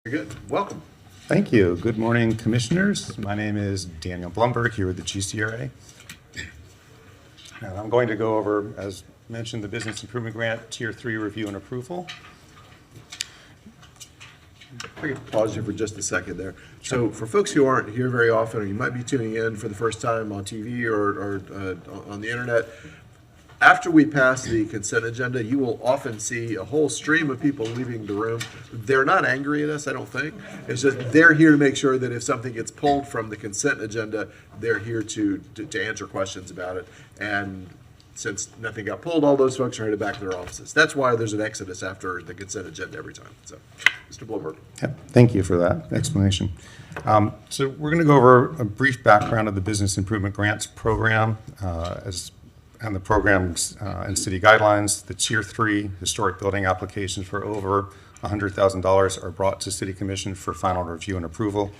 Very good. Welcome. Thank you. Good morning, commissioners. My name is Daniel Blumberg here with the GCRA. And I'm going to go over, as mentioned, the Business Improvement Grant Tier 3 review and approval. I could pause you for just a second there. So for folks who aren't here very often, or you might be tuning in for the first time on TV or on the internet, after we pass the consent agenda, you will often see a whole stream of people leaving the room. They're not angry at us, I don't think. It's just they're here to make sure that if something gets pulled from the consent agenda, they're here to answer questions about it. And since nothing got pulled, all those folks are headed back to their offices. That's why there's an exodus after the consent agenda every time. So, Mr. Blumberg. Thank you for that explanation. So we're going to go over a brief background of the Business Improvement Grants Program and the program's and city guidelines. The Tier 3 historic building applications for over $100,000 are brought to City Commission for final review and approval.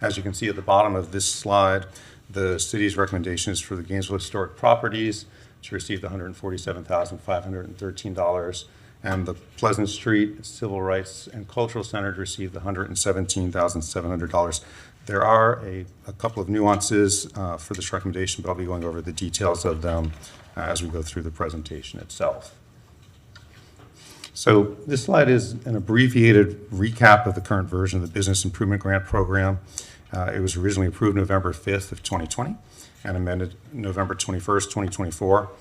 As you can see at the bottom of this slide, the city's recommendation is for the Gainesville Historic Properties to receive the $147,513, and the Pleasant Street Civil Rights and Cultural Center to receive the $117,700. There are a couple of nuances for this recommendation, but I'll be going over the details of them as we go through the presentation itself. So this slide is an abbreviated recap of the current version of the Business Improvement Grant Program. It was originally approved November 5th of 2020 and amended November 21st, 2024.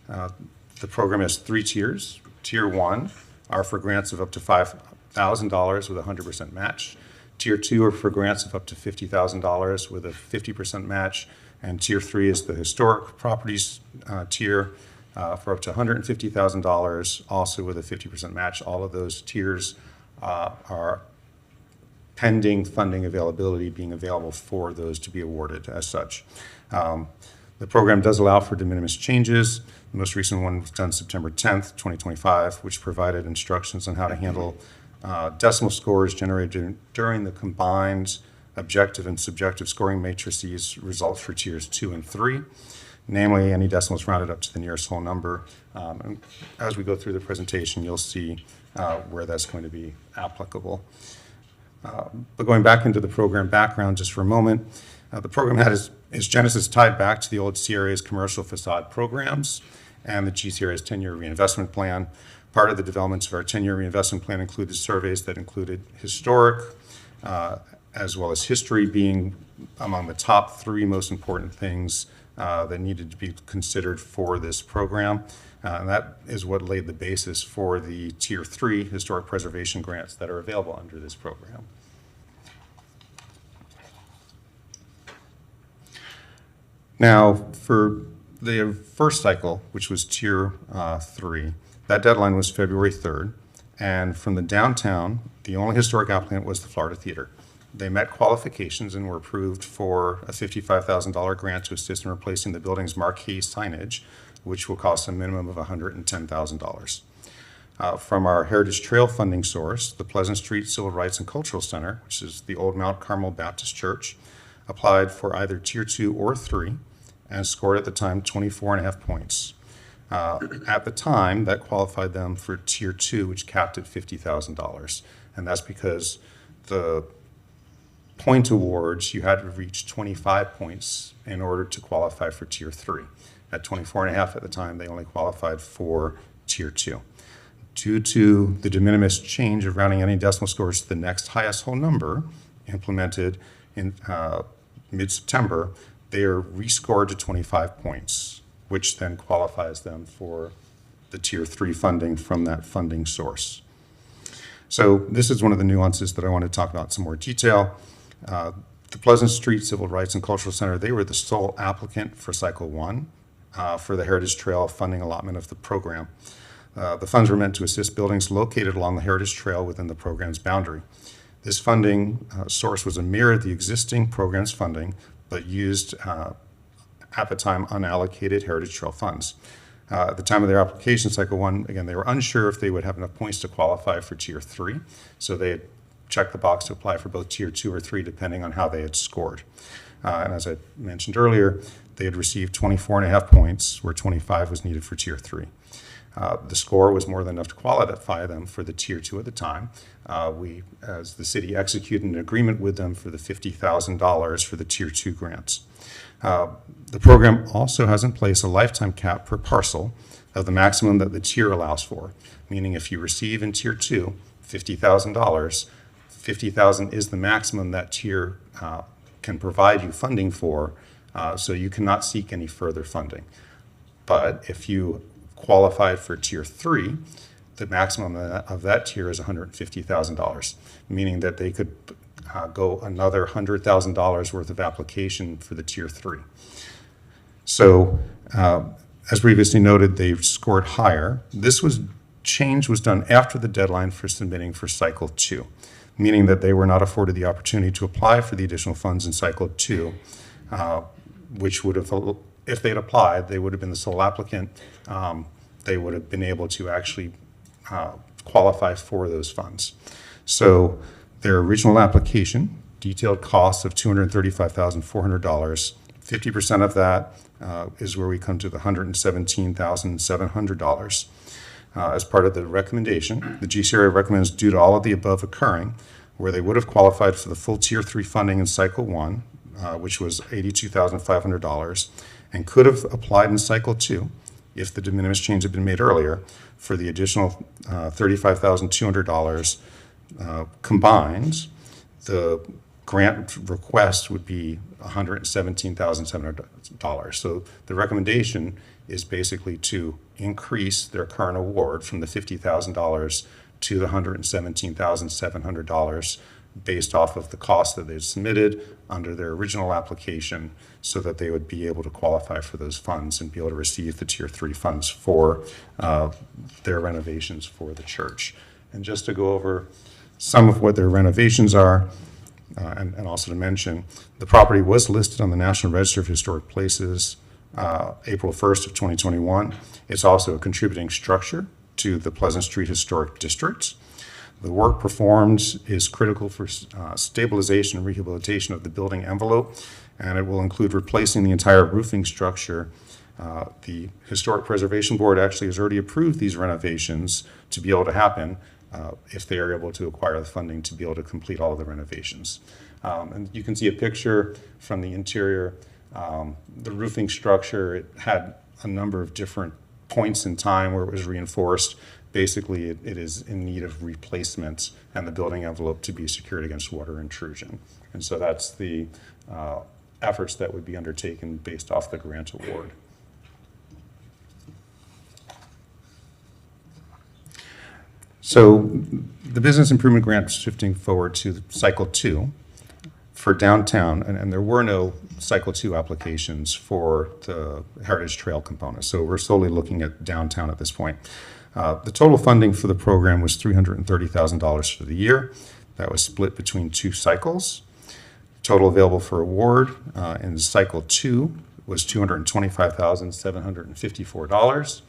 The program has 3 tiers. Tier 1 are for grants of up to $5,000 with a 100% match. Tier 2 are for grants of up to $50,000 with a 50% match, and Tier 3 is the historic properties tier for up to $150,000, also with a 50% match. All of those tiers are pending funding availability being available for those to be awarded as such. The program does allow for de minimis changes. The most recent one was done September 10th, 2025, which provided instructions on how to handle decimal scores generated during the combined objective and subjective scoring matrices results for tiers 2 and 3. Namely, any decimals rounded up to the nearest whole number. And as we go through the presentation, you'll see where that's going to be applicable. But going back into the program background just for a moment, the program had its genesis tied back to the old CRA's commercial facade programs and the GCRA's 10-year reinvestment plan. Part of the developments of our 10-year reinvestment plan included surveys that included historic, as well as history being among the top 3 most important things that needed to be considered for this program. And that is what laid the basis for the Tier 3 historic preservation grants that are available under this program. Now, for the first cycle, which was Tier 3, that deadline was February 3rd. And from the downtown, the only historic applicant was the Florida Theater. They met qualifications and were approved for a $55,000 grant to assist in replacing the building's marquee signage, which will cost a minimum of $110,000. From our Heritage Trail funding source, the Pleasant Street Civil Rights and Cultural Center, which is the old Mount Carmel Baptist Church, applied for either Tier 2 or 3 and scored at the time 24.5 points. At the time, that qualified them for Tier 2, which capped at $50,000. And that's because the point awards, you had to reach 25 points in order to qualify for Tier 3. At 24.5 at the time, they only qualified for Tier 2. Due to the de minimis change of rounding any decimal scores to the next highest whole number implemented in mid-September, they are rescored to 25 points, which then qualifies them for the Tier 3 funding from that funding source. So this is one of the nuances that I want to talk about in some more detail. The Pleasant Street Civil Rights and Cultural Center, they were the sole applicant for Cycle 1 for the Heritage Trail funding allotment of the program. The funds were meant to assist buildings located along the Heritage Trail within the program's boundary. This funding source was a mirror of the existing program's funding, but used at the time unallocated Heritage Trail funds. At the time of their application, Cycle 1, again, they were unsure if they would have enough points to qualify for Tier 3, so they had checked the box to apply for both Tier 2 or 3, depending on how they had scored. And as I mentioned earlier, they had received 24.5 points, where 25 was needed for Tier 3. The score was more than enough to qualify them for the Tier 2 at the time. We, as the city, executed an agreement with them for the $50,000 for the Tier 2 grants. The program also has in place a lifetime cap per parcel of the maximum that the tier allows for, meaning if you receive in Tier 2 $50,000, $50,000 is the maximum that tier can provide you funding for, so you cannot seek any further funding. But if you qualified for Tier 3, the maximum of that tier is $150,000, meaning that they could go another $100,000 worth of application for the Tier 3. So, as previously noted, they've scored higher. Change was done after the deadline for submitting for Cycle 2, meaning that they were not afforded the opportunity to apply for the additional funds in Cycle 2, which would have, if they'd applied, they would have been the sole applicant. They would have been able to actually qualify for those funds. So their original application detailed costs of $235,400. 50% of that is where we come to the $117,700. As part of the recommendation, the GCRA recommends, due to all of the above occurring, where they would have qualified for the full Tier 3 funding in Cycle 1, which was $82,500, and could have applied in Cycle 2 if the de minimis change had been made earlier for the additional $35,200 combined, the grant request would be $117,700. So the recommendation is basically to increase their current award from the $50,000 to the $117,700 based off of the cost that they've submitted under their original application, so that they would be able to qualify for those funds and be able to receive the Tier 3 funds for their renovations for the church. And just to go over some of what their renovations are, and also to mention, the property was listed on the National Register of Historic Places April 1st of 2021. It's also a contributing structure to the Pleasant Street Historic District. The work performed is critical for stabilization and rehabilitation of the building envelope, and it will include replacing the entire roofing structure. The Historic Preservation Board actually has already approved these renovations to be able to happen if they are able to acquire the funding to be able to complete all of the renovations. And you can see a picture from the interior. The roofing structure, it had a number of different points in time where it was reinforced. Basically, it is in need of replacement and the building envelope to be secured against water intrusion. And so that's the efforts that would be undertaken based off the grant award. So the business improvement grant is shifting forward to Cycle 2 for downtown, and there were no Cycle 2 applications for the Heritage Trail component. So we're solely looking at downtown at this point. The total funding for the program was $330,000 for the year. That was split between 2 cycles. Total available for award in Cycle 2 was $225,754.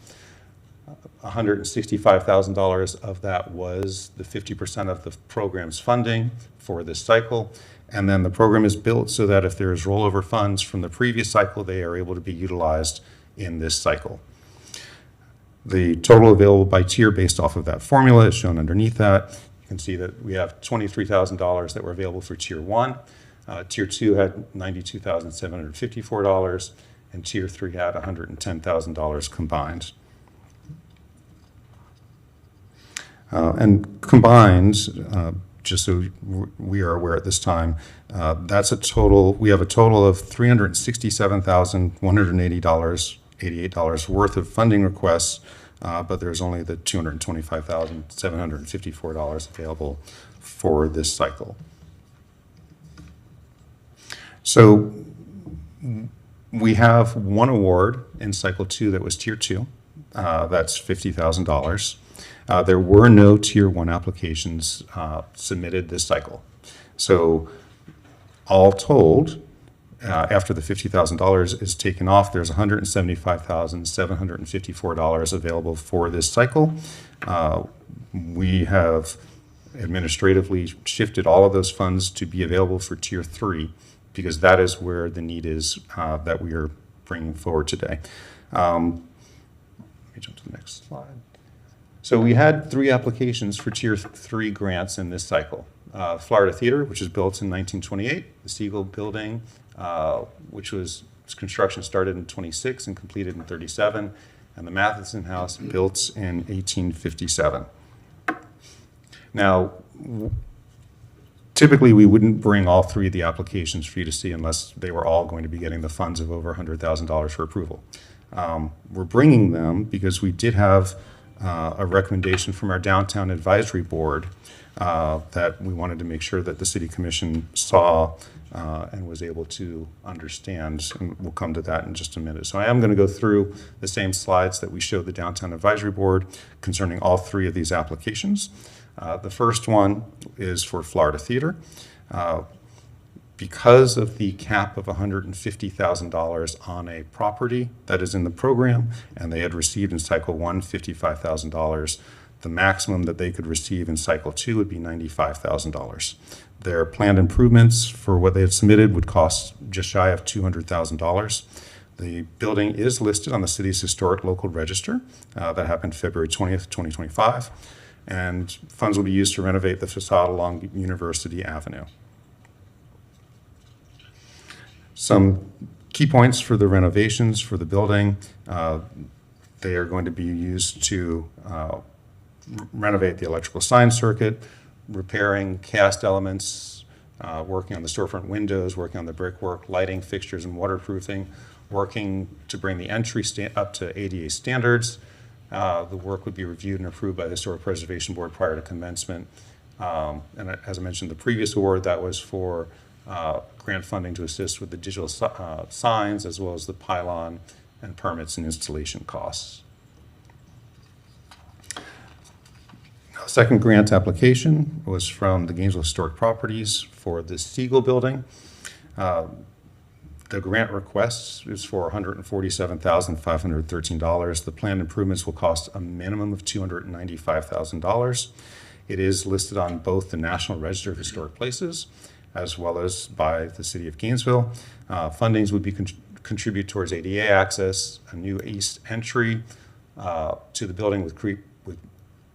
$165,000 of that was the 50% of the program's funding for this cycle. And then the program is built so that if there is rollover funds from the previous cycle, they are able to be utilized in this cycle. The total available by tier based off of that formula is shown underneath that. You can see that we have $23,000 that were available for Tier 1. Tier 2 had $92,754, and Tier 3 had $110,000 combined. And combined, just so we are aware at this time, that's a total, we have a total of $367,188 worth of funding requests, but there's only the $225,754 available for this cycle. So we have one award in Cycle 2 that was Tier 2. That's $50,000. There were no Tier 1 applications submitted this cycle. So all told, after the $50,000 is taken off, there's $175,754 available for this cycle. We have administratively shifted all of those funds to be available for Tier 3 because that is where the need is that we are bringing forward today. Let me jump to the next slide. So we had 3 applications for Tier 3 grants in this cycle. Florida Theater, which was built in 1928, the Siegel Building, which was its construction started in 26 and completed in 37, and the Matheson House built in 1857. Now, typically we wouldn't bring all 3 of the applications for you to see unless they were all going to be getting the funds of over $100,000 for approval. We're bringing them because we did have a recommendation from our Downtown Advisory Board that we wanted to make sure that the City Commission saw and was able to understand, and we'll come to that in just a minute. So I am going to go through the same slides that we showed the Downtown Advisory Board concerning all 3 of these applications. The first one is for Florida Theater. Because of the cap of $150,000 on a property that is in the program, and they had received in cycle 1 $55,000, the maximum that they could receive in cycle 2 would be $95,000. Their planned improvements for what they had submitted would cost just shy of $200,000. The building is listed on the city's historic local register. That happened February 20th, 2025, and funds will be used to renovate the facade along University Avenue. Some key points for the renovations for the building. They are going to be used to renovate the electrical sign circuit, repairing cast elements, working on the storefront windows, working on the brickwork, lighting fixtures and waterproofing, working to bring the entry up to ADA standards. The work would be reviewed and approved by the Historic Preservation Board prior to commencement. And as I mentioned, the previous award, that was for grant funding to assist with the digital signs, as well as the pylon and permits and installation costs. Second grant application was from the Gainesville Historic Properties for the Siegel Building. The grant request is for $147,513. The planned improvements will cost a minimum of $295,000. It is listed on both the National Register of Historic Places as well as by the City of Gainesville. Fundings would be contribute towards ADA access, a new east entry to the building with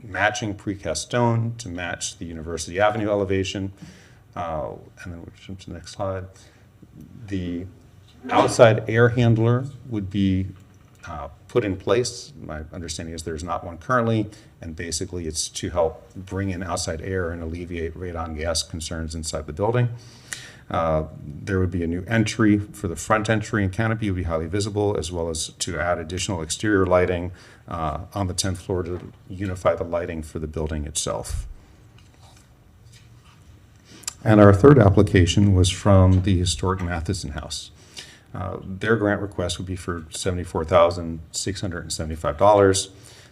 matching precast stone to match the University Avenue elevation. And then we'll jump to the next slide. The outside air handler would be put in place. My understanding is there's not one currently, and basically it's to help bring in outside air and alleviate radon gas concerns inside the building. There would be a new entry for the front entry, and canopy would be highly visible, as well as to add additional exterior lighting on the 10th floor to unify the lighting for the building itself. And our third application was from the historic Matheson House. Their grant request would be for $74,675.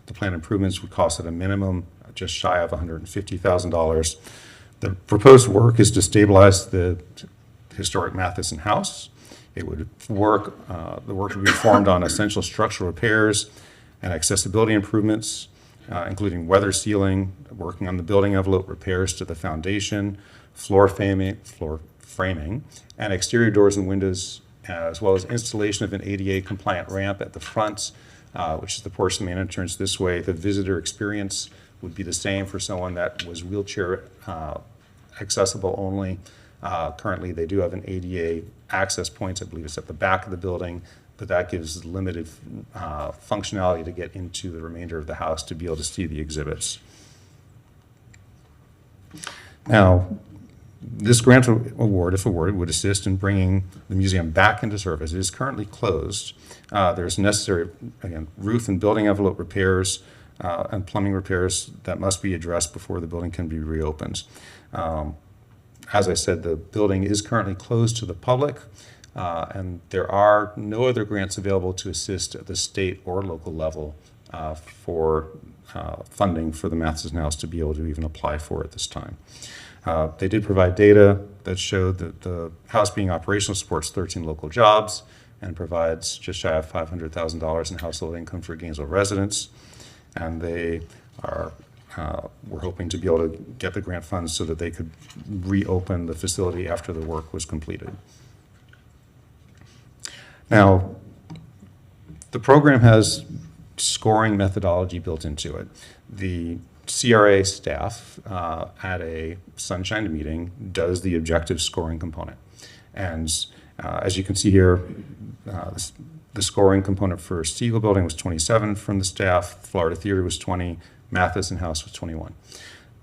The planned improvements would cost at a minimum just shy of $150,000. The proposed work is to stabilize the historic Matheson House. It would work, the work would be performed on essential structural repairs and accessibility improvements, including weather sealing, working on the building envelope repairs to the foundation, floor framing, and exterior doors and windows, as well as installation of an ADA compliant ramp at the front, which is the portion of the main entrance this way. The visitor experience would be the same for someone that was wheelchair accessible only. Currently, they do have an ADA access point. I believe it's at the back of the building, but that gives limited functionality to get into the remainder of the house to be able to see the exhibits. Now, this grant award, if awarded, would assist in bringing the museum back into service. It is currently closed. There's necessary, again, roof and building envelope repairs and plumbing repairs that must be addressed before the building can be reopened. As I said, the building is currently closed to the public, and there are no other grants available to assist at the state or local level for funding for the Matheson House to be able to even apply for at this time. They did provide data that showed that the house being operational supports 13 local jobs and provides just shy of $500,000 in household income for Gainesville residents. And they are, were hoping to be able to get the grant funds so that they could reopen the facility after the work was completed. Now, the program has scoring methodology built into it. The CRA staff at a Sunshine meeting does the objective scoring component. And as you can see here, the scoring component for Siegel Building was 27 from the staff, Florida Theater was 20, Matheson House was 21.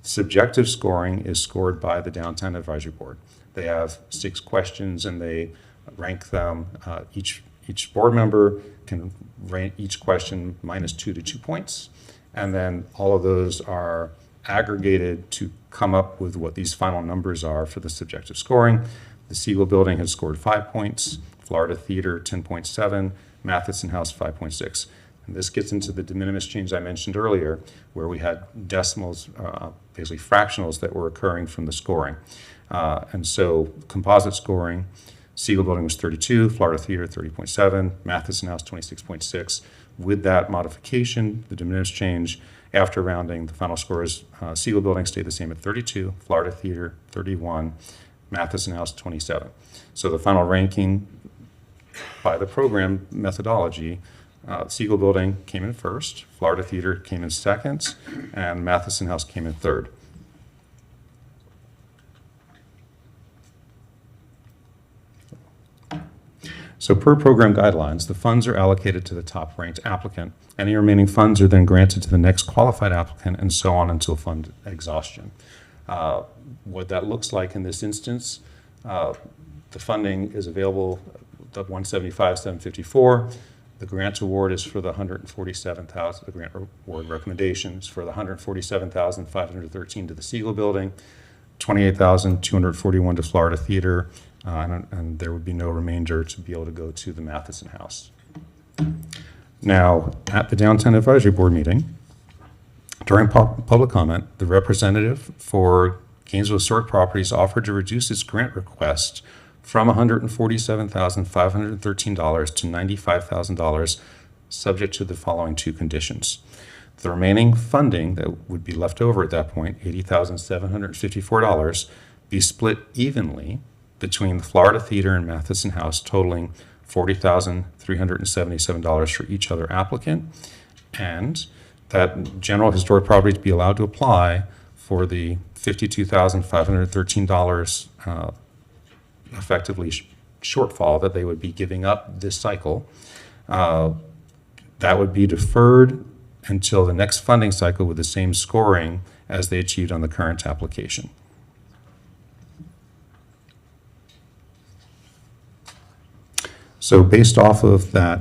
Subjective scoring is scored by the Downtown Advisory Board. They have 6 questions and they rank them. Each board member can rank each question -2 to 2 points. And then all of those are aggregated to come up with what these final numbers are for the subjective scoring. The Siegel Building has scored 5 points, Florida Theater 10.7, Matheson House 5.6. And this gets into the de minimis change I mentioned earlier, where we had decimals, basically fractionals that were occurring from the scoring. And so composite scoring, Siegel Building was 32, Florida Theater 30.7, Matheson House 26.6. With that modification, the de minimis change, after rounding, the final scores, Siegel Building stayed the same at 32, Florida Theater 31, Matheson House 27. So the final ranking by the program methodology, Siegel Building came in first, Florida Theater came in second, and Matheson House came in third. So per program guidelines, the funds are allocated to the top ranked applicant. Any remaining funds are then granted to the next qualified applicant and so on until fund exhaustion. What that looks like in this instance, the funding is available, the 175,754. The grant award is for the 147,000, the grant award recommendations for the 147,513 to the Siegel Building, 28,241 to Florida Theater, and there would be no remainder to be able to go to the Matheson House. Now, at the Downtown Advisory Board meeting, during public comment, the representative for Gainesville Historic Properties offered to reduce its grant request from $147,513 to $95,000, subject to the following 2 conditions. The remaining funding that would be left over at that point, $80,754, be split evenly between the Florida Theater and Matheson House, totaling $40,377 for each other applicant, and that general historic properties be allowed to apply for the $52,513 effectively shortfall that they would be giving up this cycle. That would be deferred until the next funding cycle with the same scoring as they achieved on the current application. So based off of that,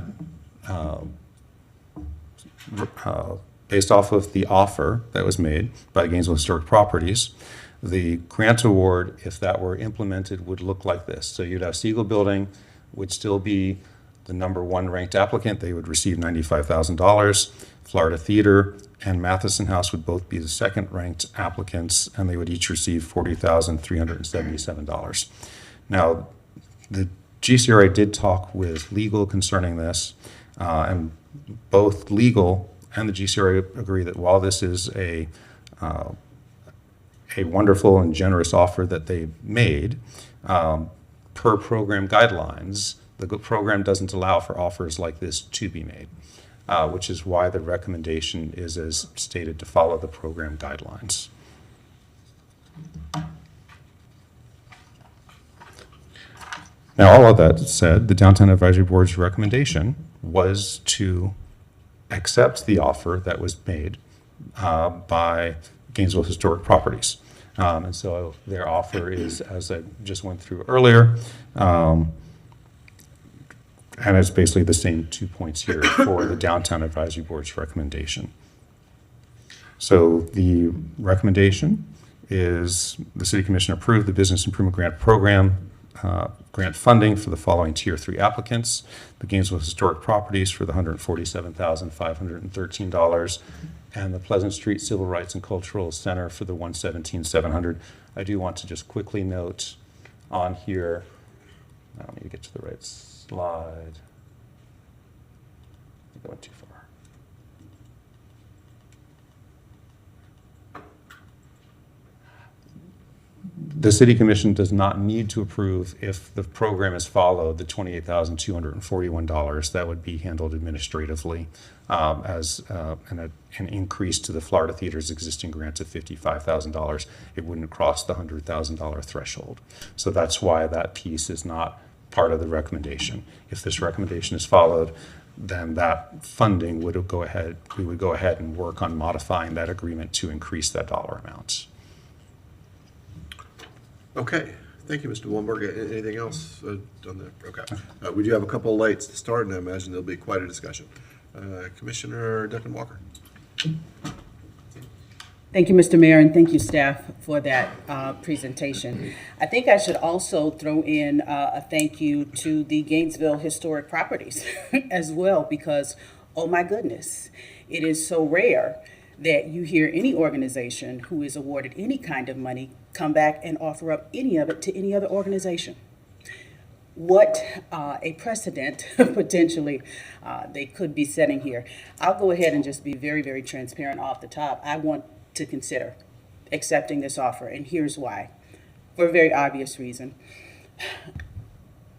based off of the offer that was made by Gainesville Historic Properties, the grant award, if that were implemented, would look like this. So you'd have Siegel Building would still be the #1 ranked applicant. They would receive $95,000. Florida Theater and Matheson House would both be the second ranked applicants, and they would each receive $40,377. Now, the GCRA did talk with legal concerning this, and both legal and the GCRA agree that while this is a wonderful and generous offer that they made, per program guidelines, the program doesn't allow for offers like this to be made, which is why the recommendation is as stated to follow the program guidelines. Now, all of that said, the Downtown Advisory Board's recommendation was to accept the offer that was made by Gainesville Historic Properties. And so their offer is, as I just went through earlier, and it's basically the same 2 points here for the Downtown Advisory Board's recommendation. So the recommendation is the City Commission approved the Business Improvement Grant Program grant funding for the following Tier 3 applicants: the Gainesville Historic Properties for the $147,513, and the Pleasant Street Civil Rights and Cultural Center for the $117,700. I do want to just quickly note on here, I don't need to get to the right slide. I'm going too far. The city commission does not need to approve if the program is followed, the $28,241. That would be handled administratively as an increase to the Florida Theater's existing grants of $55,000. It wouldn't cross the $100,000 threshold. So that's why that piece is not part of the recommendation. If this recommendation is followed, then that funding would go ahead, we would go ahead and work on modifying that agreement to increase that dollar amount. Okay, thank you, Mr. Blumberg. Anything else on that? Okay. We do have a couple of lights to start, and I imagine there'll be quite a discussion. Commissioner Duncan Walker. Thank you, Mr. Mayor, and thank you, staff, for that presentation. I think I should also throw in a thank you to the Gainesville Historic Properties as well, because, oh my goodness, it is so rare that you hear any organization who is awarded any kind of money come back and offer up any of it to any other organization. What a precedent potentially they could be setting here. I'll go ahead and just be very, very transparent off the top. I want to consider accepting this offer, and here's why. For a very obvious reason.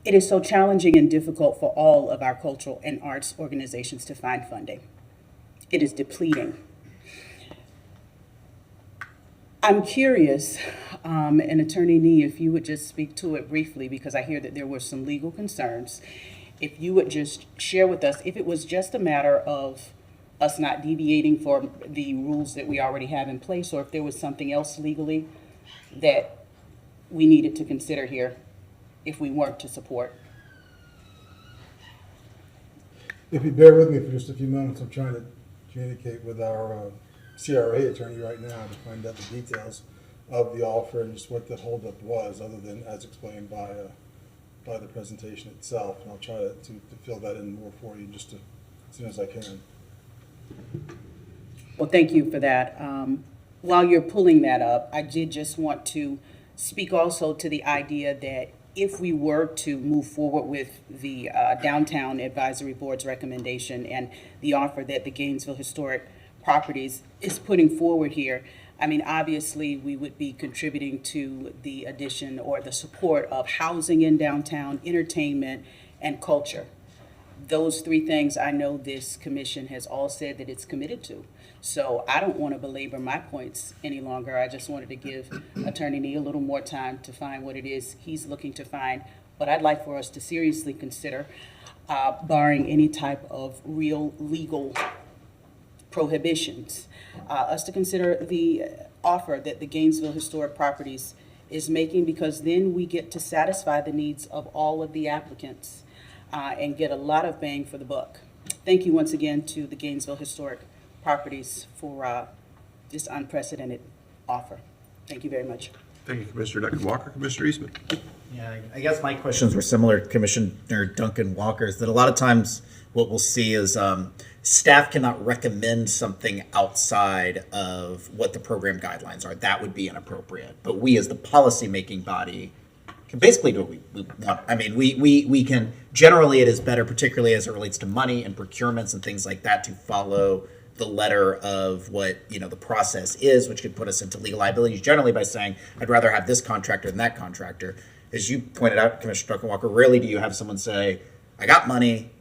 It is so challenging and difficult for all of our cultural and arts organizations to find funding. It is depleting. I'm curious, and Attorney Nee, if you would just speak to it briefly, because I hear that there were some legal concerns. If you would just share with us, if it was just a matter of us not deviating from the rules that we already have in place, or if there was something else legally that we needed to consider here if we weren't to support. If you bear with me for just a few moments, I'm trying to communicate with our CRA attorney right now to find out the details of the offer and just what the holdup was, other than as explained by the presentation itself. And I'll try to fill that in more for you just as soon as I can. Well, thank you for that. While you're pulling that up, I did just want to speak also to the idea that if we were to move forward with the Downtown Advisory Board's recommendation and the offer that the Gainesville Historic Properties is putting forward here, I mean, obviously, we would be contributing to the addition or the support of housing in downtown, entertainment, and culture. Those three things I know this commission has all said that it's committed to. So I don't want to belabor my points any longer. I just wanted to give Attorney Nee a little more time to find what it is he's looking to find. But I'd like for us to seriously consider, barring any type of real legal prohibitions, us to consider the offer that the Gainesville Historic Properties is making, because then we get to satisfy the needs of all of the applicants and get a lot of bang for the buck. Thank you once again to the Gainesville Historic Properties for this unprecedented offer. Thank you very much. Thank you, Commissioner Duncan Walker. Commissioner Eastman. Yeah, I guess my questions were similar to Commissioner Duncan Walker's, that a lot of times what we'll see is staff cannot recommend something outside of what the program guidelines are. That would be inappropriate. But we as the policy-making body can basically do what we want. I mean, we can, generally it is better, particularly as it relates to money and procurements and things like that, to follow the letter of what, you know, the process is, which could put us into legal liabilities generally by saying, I'd rather have this contractor than that contractor. As you pointed out, Commissioner Duncan Walker, rarely do you have someone say, I got money,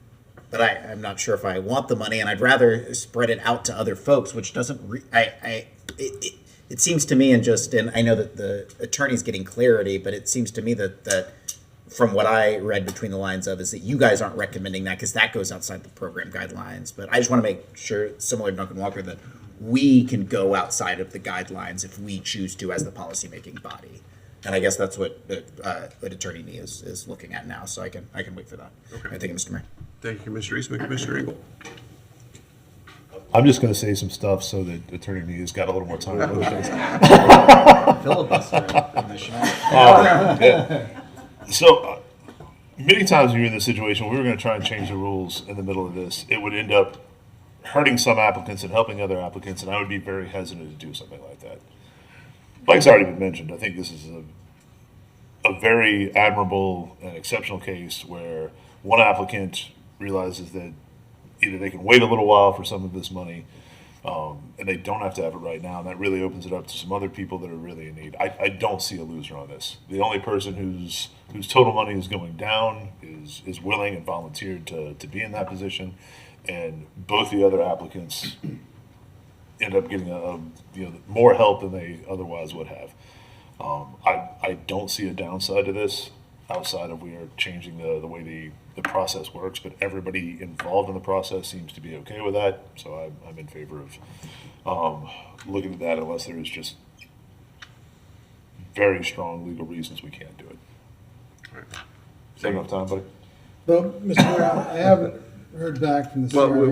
but I'm not sure if I want the money, and I'd rather spread it out to other folks, which doesn't, it seems to me, and I know that the attorney's getting clarity, but it seems to me that from what I read between the lines of is that you guys aren't recommending that because that goes outside the program guidelines. But I just want to make sure, similar to Duncan Walker, that we can go outside of the guidelines if we choose to as the policymaking body. And I guess that's what Attorney Nee is looking at now, so I can wait for that. Okay. Thank you, Mr. Mayor. Thank you, Commissioner Eastman. Commissioner Engel. I'm just going to say some stuff so that Attorney Nee has got a little more time. Filibuster, Commissioner. So, many times when you're in this situation, we were going to try and change the rules in the middle of this. It would end up hurting some applicants and helping other applicants, and I would be very hesitant to do something like that. Like it's already been mentioned, I think this is a very admirable and exceptional case where one applicant realizes that either they can wait a little while for some of this money, And they don't have to have it right now, and that really opens it up to some other people that are really in need. I don't see a loser on this. The only person whose total money is going down is willing and volunteered to be in that position, and both the other applicants end up getting more help than they otherwise would have. I don't see a downside to this outside of we are changing the way the process works, but everybody involved in the process seems to be okay with that. So I'm in favor of looking at that unless there is just very strong legal reasons we can't do it. Is that enough time, buddy? Well, Mr. Mayor, I haven't heard back from the Well, CRA.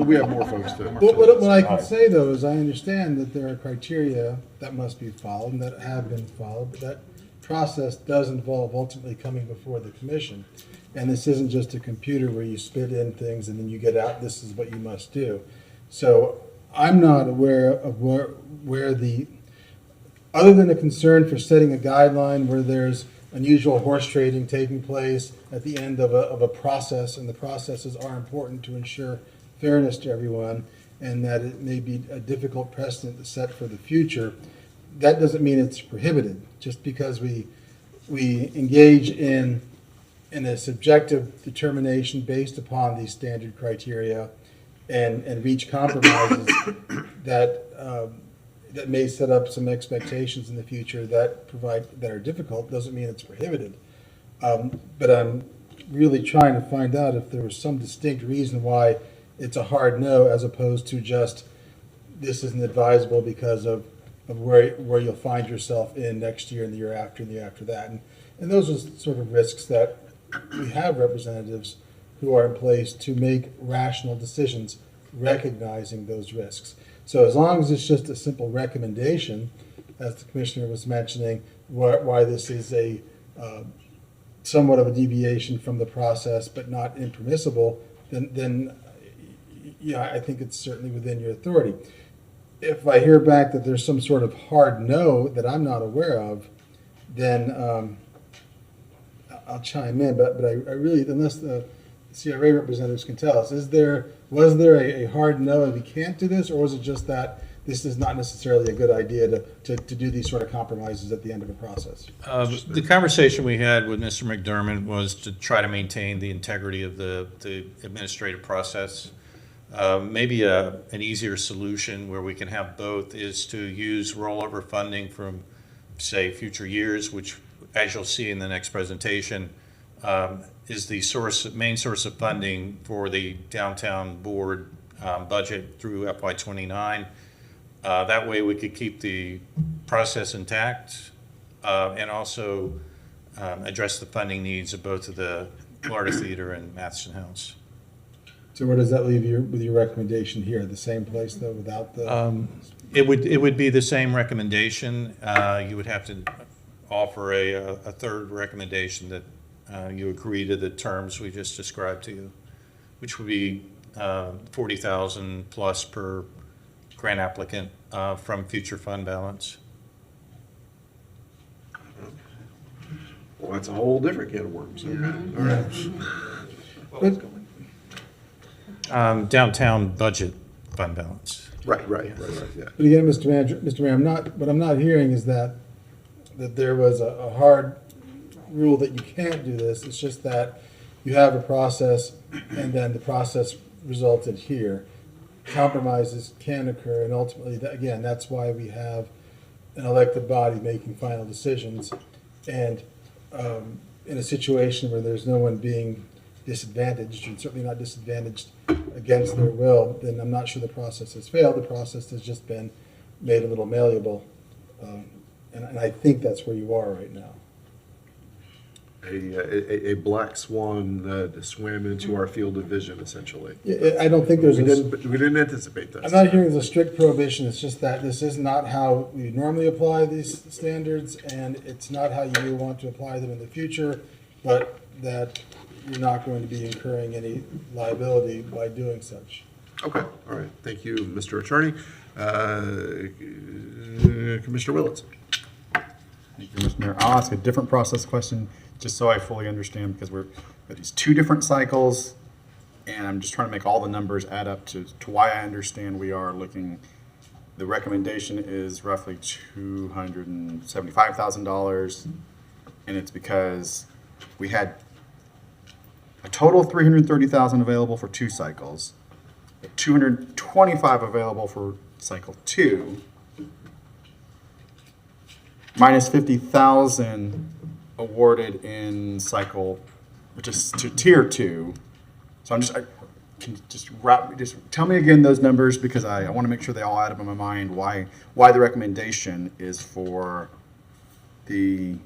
we have more folks to. What I can say, though, is I understand that there are criteria that must be followed and that have been followed, but that process does involve ultimately coming before the commission. And this isn't just a computer where you spit in things and then you get out, this is what you must do. So I'm not aware of where the, other than a concern for setting a guideline where there's unusual horse trading taking place at the end of a process, and the processes are important to ensure fairness to everyone, and that it may be a difficult precedent to set for the future. That doesn't mean it's prohibited. Just because we engage in a subjective determination based upon these standard criteria and reach compromises that that may set up some expectations in the future that are difficult, doesn't mean it's prohibited. But I'm really trying to find out if there was some distinct reason why it's a hard no, as opposed to just this isn't advisable because of where you'll find yourself in next year and the year after and the year after that. And those are sort of risks that we have representatives who are in place to make rational decisions, recognizing those risks. So as long as it's just a simple recommendation, as the commissioner was mentioning, why this is a somewhat of a deviation from the process, but not impermissible, then yeah, I think it's certainly within your authority. If I hear back that there's some sort of hard no that I'm not aware of, then I'll chime in. But I really, unless the CRA representatives can tell us, was there a hard no and we can't do this, or was it just that this is not necessarily a good idea to do these sort of compromises at the end of a process? The conversation we had with Mr. McDermott was to try to maintain the integrity of the administrative process. Maybe an easier solution where we can have both is to use rollover funding from, say, future years, which, as you'll see in the next presentation, is the main source of funding for the downtown board budget through FY29. That way we could keep the process intact and also address the funding needs of both of the Florida Theater and Matheson House. So where does that leave you with your recommendation here? The same place though, without the? It would be the same recommendation. You would have to offer a third recommendation that you agree to the terms we just described to you, which would be $40,000 plus per grant applicant from future fund balance. Well, that's a whole different can of worms. Okay. All right. Downtown budget fund balance. Right, yeah. But again, Mr. Mayor, what I'm not hearing is that there was a hard rule that you can't do this. It's just that you have a process and then the process resulted here. Compromises can occur, and ultimately, again, that's why we have an elected body making final decisions. And in a situation where there's no one being disadvantaged, and certainly not disadvantaged against their will, then I'm not sure the process has failed. The process has just been made a little malleable. And I think that's where you are right now. A black swan that swam into our field of vision, essentially. I don't think there's We didn't anticipate this. I'm not hearing there's a strict prohibition. It's just that this is not how we normally apply these standards, and it's not how you may want to apply them in the future, but that you're not going to be incurring any liability by doing such. Okay, all right. Thank you, Mr. Attorney. Commissioner Willits. Thank you, Mr. Mayor. I'll ask a different process question just so I fully understand, because we're at these two different cycles. and I'm just trying to make all the numbers add up to why I understand we are looking. The recommendation is roughly $275,000, and it's because we had a total of 330,000 available for 2 cycles, 225 available for cycle 2, minus 50,000 awarded in cycle, which is to tier 2. So can you just tell me again those numbers, because I want to make sure they all add up in my mind. Why the recommendation is for the.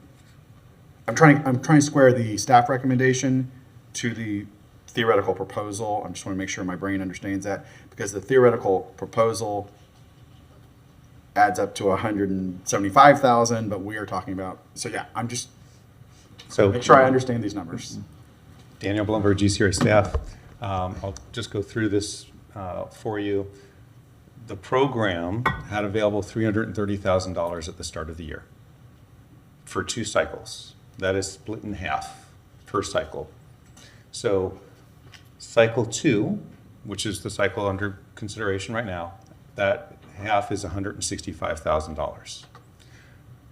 I'm trying to square the staff recommendation to the theoretical proposal. I just want to make sure my brain understands that, because the theoretical proposal adds up to 175,000, but we are talking about. So yeah, I'm just make sure I understand these numbers. Daniel Blumberg, GCRA staff. I'll just go through this for you. The program had available $330,000 at the start of the year for 2 cycles. That is split in half per cycle. So cycle 2, which is the cycle under consideration right now, that half is $165,000.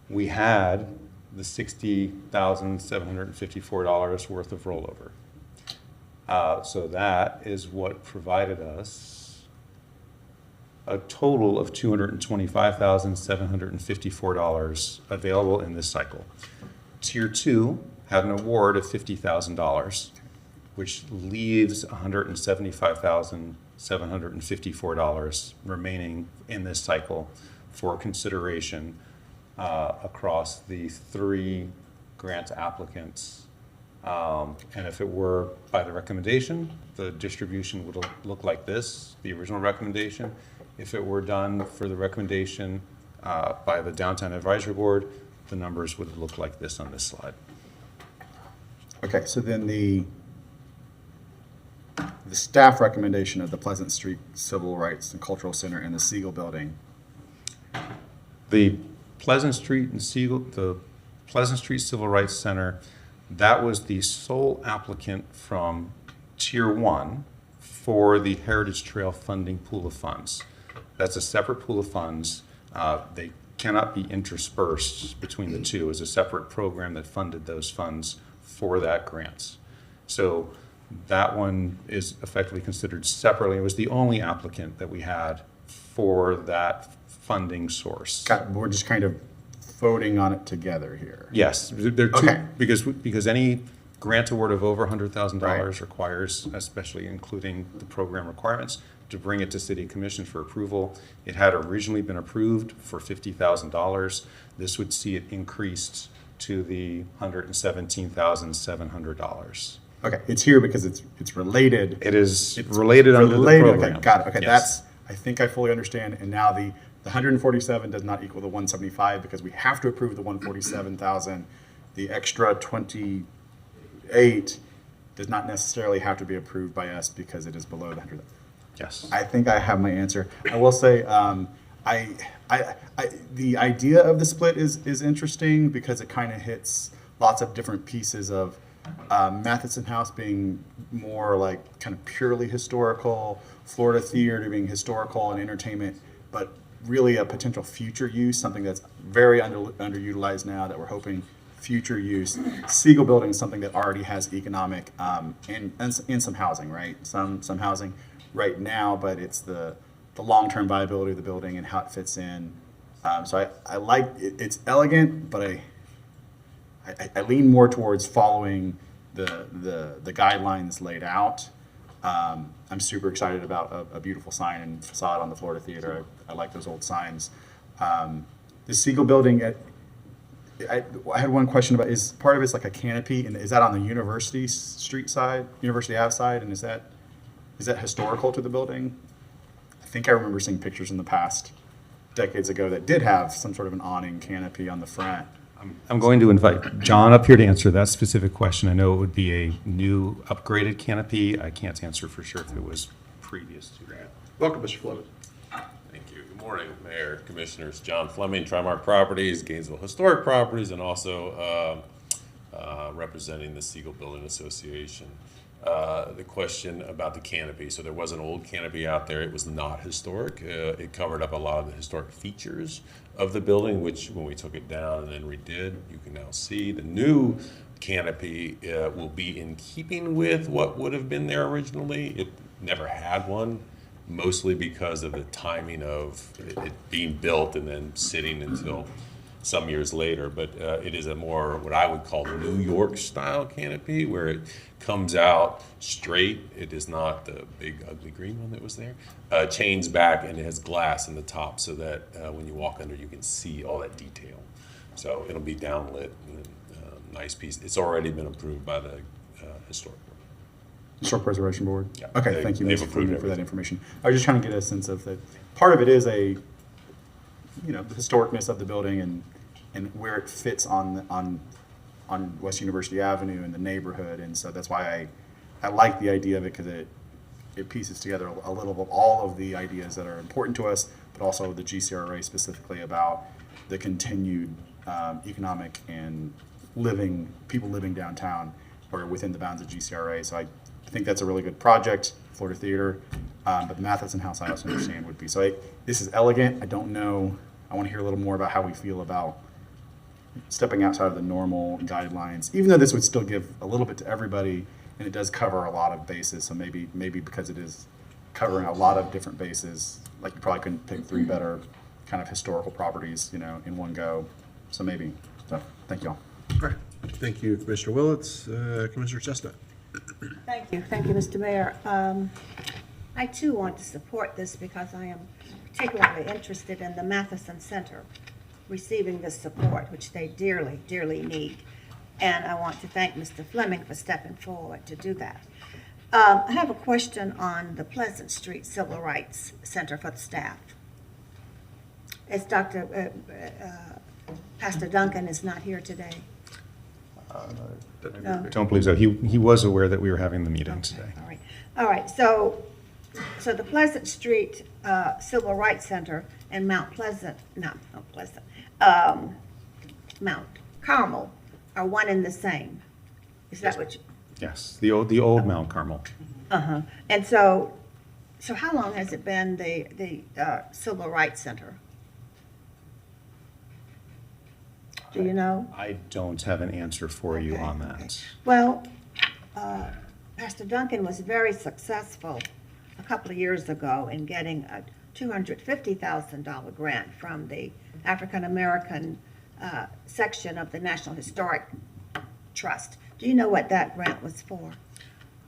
We had the $60,754 worth of rollover. So that is what provided us a total of $225,754 available in this cycle. Tier 2 had an award of $50,000, which leaves $175,754 remaining in this cycle for consideration across the 3 grant applicants. And if it were by the recommendation, the distribution would look like this, the original recommendation. If it were done for the recommendation by the Downtown Advisory Board, the numbers would look like this on this slide. Okay, so then the staff recommendation of the Pleasant Street Civil Rights and Cultural Center and the Siegel Building. The Pleasant Street Civil Rights Center, that was the sole applicant from Tier 1 for the Heritage Trail funding pool of funds. That's a separate pool of funds. They cannot be interspersed between the two. It's a separate program that funded those funds for that grant. So that one is effectively considered separately. It was the only applicant that we had for that funding source. We're just kind of voting on it together here. Yes, they're two, Okay. because any grant award of over $100,000 Right. requires, especially including the program requirements, to bring it to City Commission for approval. It had originally been approved for $50,000. This would see it increased to the $117,700. Okay, it's here because it's related. It is related under the program. Okay, got it. Okay, Yes. I think I fully understand. And now the 147 does not equal the 175 because we have to approve the 147,000. The extra 28 does not necessarily have to be approved by us because it is below the 100. Yes. I think I have my answer. I will say, the idea of the split is interesting because it kind of hits lots of different pieces of Matheson House being more like kind of purely historical, Florida Theater being historical and entertainment, but really a potential future use, something that's very underutilized now that we're hoping future use. Siegel Building is something that already has economic and some housing, right? Some housing right now, but it's the long-term viability of the building and how it fits in. So I like it. It's elegant, but I lean more towards following the guidelines laid out. I'm super excited about a beautiful sign and facade on the Florida Theater. I like those old signs. The Siegel Building, I had one question about, is part of it's like a canopy, and is that on the University Street side, University Ave side, and is that historical to the building? I think I remember seeing pictures in the past, decades ago, that did have some sort of an awning canopy on the front. I'm going to invite John up here to answer that specific question. I know it would be a new upgraded canopy. I can't answer for sure if it was previous to that. Welcome, Mr. Fleming. Thank you. Good morning, Mayor, Commissioners. John Fleming, Trimark Properties, Gainesville Historic Properties, and also representing the Siegel Building Association. the question about the canopy. So there was an old canopy out there. It was not historic. It covered up a lot of the historic features of the building, which when we took it down and then redid, you can now see the new canopy will be in keeping with what would have been there originally. It never had one, mostly because of the timing of it being built and then sitting until some years later. But it is a more what I would call New York style canopy, where it comes out straight. It is not the big ugly green one that was there. Chains back, and it has glass in the top so that when you walk under, you can see all that detail. So it'll be downlit. And, nice piece. It's already been approved by the historic board. Historic Preservation Board? Yeah. Okay, thank you, They've Mr. approved Fleming, for that everything. information. I was just trying to get a sense of that. Part of it is the historicness of the building and where it fits on West University Avenue and the neighborhood, and so that's why I like the idea of it, because it pieces together a little of all of the ideas that are important to us, but also the GCRA specifically about the continued economic and people living downtown or within the bounds of GCRA. So I think that's a really good project, Florida Theater. But the Matheson House, I also understand would be. So this is elegant. I don't know. I want to hear a little more about how we feel about stepping outside of the normal guidelines, even though this would still give a little bit to everybody, and it does cover a lot of bases. So maybe because it is covering a lot of different bases, like you probably couldn't pick 3 better kind of historical properties, in one go. So maybe. So thank you all. All right. Thank you, Commissioner Willits. Commissioner Chestnut. Thank you, Mr. Mayor. I too want to support this because I am particularly interested in the Matheson Center receiving this support, which they dearly, dearly need. And I want to thank Mr. Fleming for stepping forward to do that. I have a question on the Pleasant Street Civil Rights Center for the staff. It's Pastor Duncan is not here today. No. Don't believe so. He was aware that we were having the meeting today. All right. So the Pleasant Street Civil Rights Center and Mount Carmel are one and the same. Is that what you? Yes, the old Mount Carmel. And so how long has it been the Civil Rights Center? Do you know? I don't have an answer for you on that. Okay. Well, Pastor Duncan was very successful a couple of years ago in getting a $250,000 grant from the African American section of the National Historic Trust. Do you know what that grant was for?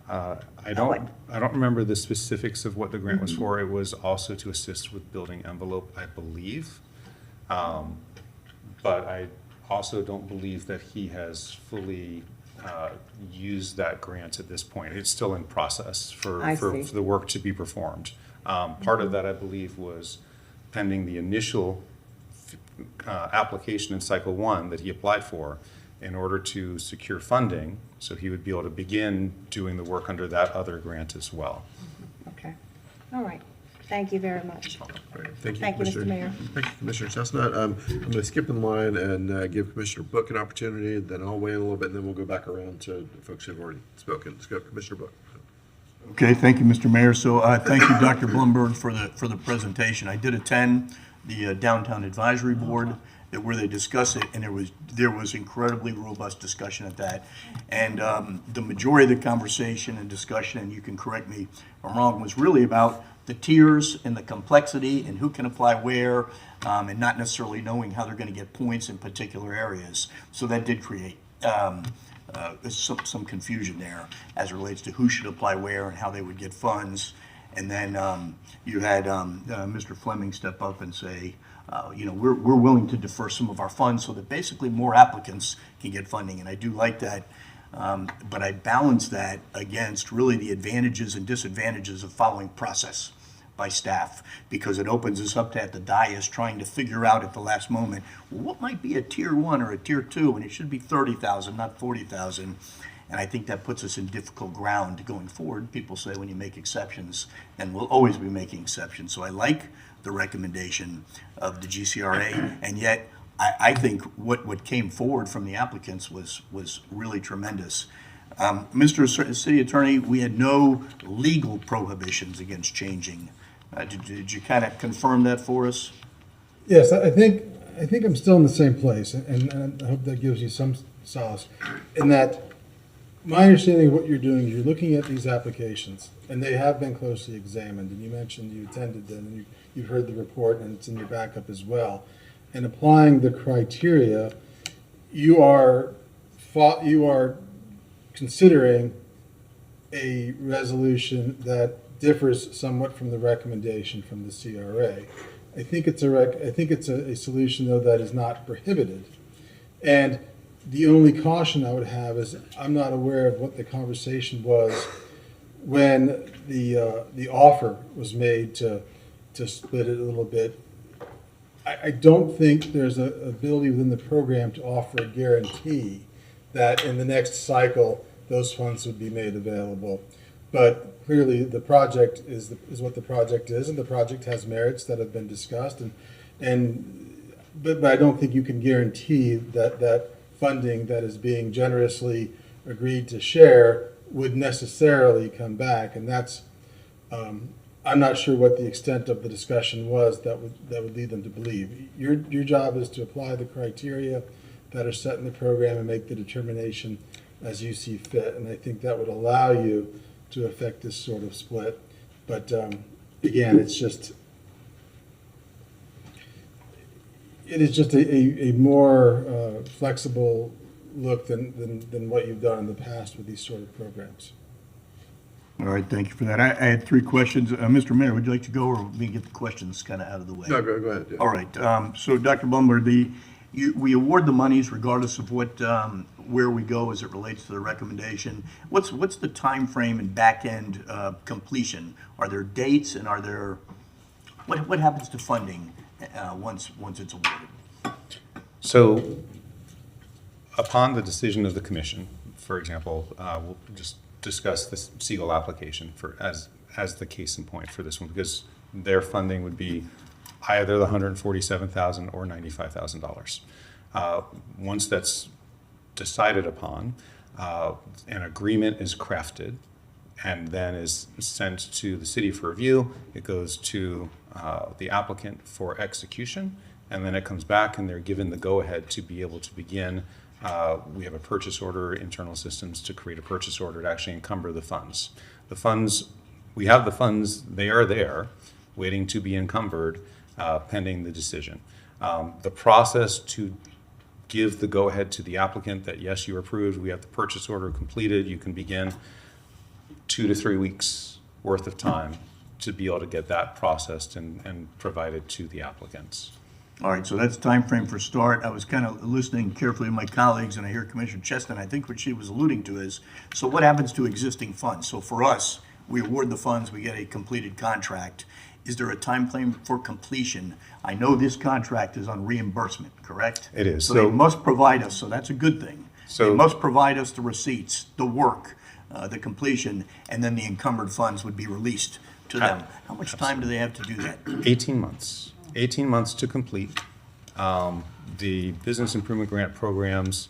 I don't remember the specifics of what the grant was for. It was also to assist with building envelope, I believe. But I also don't believe that he has fully used that grant at this point. It's still in process for the work to be performed. Part of that, I believe, was pending the initial application in cycle 1 that he applied for in order to secure funding, so he would be able to begin doing the work under that other grant as well. Okay. All right. Thank you very much. Great. Thank you, Thank you, Mr. Mayor. Thank you, Commissioner Chestnut. I'm going to skip in line and give Commissioner Book an opportunity, then I'll weigh in a little bit, and then we'll go back around to the folks who have already spoken. Let's go, Commissioner Book. Okay, thank you, Mr. Mayor. So thank you, Dr. Blumberg, for the presentation. I did attend the Downtown Advisory Board where they discussed it, and there was incredibly robust discussion at that. And the majority of the conversation and discussion, and you can correct me if I'm wrong, was really about the tiers and the complexity and who can apply where, and not necessarily knowing how they're going to get points in particular areas. So that did create some confusion there as it relates to who should apply where and how they would get funds. And then you had Mr. Fleming step up and say, we're willing to defer some of our funds so that basically more applicants can get funding. And I do like that. But I balance that against really the advantages and disadvantages of following process by staff, because it opens us up to at the dais trying to figure out at the last moment, well, what might be a tier 1 or a tier 2, and it should be 30,000, not 40,000. And I think that puts us in difficult ground going forward. People say when you make exceptions, and we'll always be making exceptions. So I like the recommendation of the GCRA, and yet I think what came forward from the applicants was really tremendous. City Attorney, we had no legal prohibitions against changing. Did you kind of confirm that for us? Yes, I think I'm still in the same place, and I hope that gives you some solace. In that, my understanding of what you're doing is you're looking at these applications, and they have been closely examined, and you mentioned you attended them, and you've heard the report, and it's in your backup as well. And applying the criteria, you are considering a resolution that differs somewhat from the recommendation from the CRA. I think it's a solution though that is not prohibited. And the only caution I would have is I'm not aware of what the conversation was when the offer was made to split it a little bit. I don't think there's an ability within the program to offer a guarantee that in the next cycle those funds would be made available. But clearly, the project is what the project is, and the project has merits that have been discussed. But I don't think you can guarantee that funding that is being generously agreed to share would necessarily come back. And that's I'm not sure what the extent of the discussion was that would lead them to believe. Your job is to apply the criteria that are set in the program and make the determination as you see fit. And I think that would allow you to affect this sort of split. But again, it is just a more flexible look than what you've done in the past with these sort of programs. All right, thank you for that. I had three questions. Mr. Mayor, would you like to go, or we get the questions kind of out of the way? No, go ahead. Yeah. All right, so Dr. Blumberg, we award the monies regardless of where we go as it relates to the recommendation. What's the time frame and back end completion? Are there dates, and what happens to funding once it's awarded? So upon the decision of the commission, for example, we'll just discuss this Siegel application as the case in point for this one, because their funding would be either the $147,000 or $95,000. Once that's decided upon, an agreement is crafted and then is sent to the city for review. It goes to the applicant for execution, and then it comes back and they're given the go-ahead to be able to begin. We have a purchase order, internal systems to create a purchase order to actually encumber the funds. We have the funds, they are there, waiting to be encumbered, pending the decision. The process to give the go-ahead to the applicant that, yes, you're approved, we have the purchase order completed, you can begin 2 to 3 weeks worth of time to be able to get that processed and provided to the applicants. All right, so that's time frame for start. I was kind of listening carefully to my colleagues, and I hear Commissioner Cheston. I think what she was alluding to is, so what happens to existing funds? So for us, we award the funds, we get a completed contract. Is there a time frame for completion? I know this contract is on reimbursement, correct? It is. So they must provide us, so that's a good thing. So- They must provide us the receipts, the work, the completion, and then the encumbered funds would be released to them. How much time do they have to do that? 18 months. 18 months to complete. The business improvement grant programs,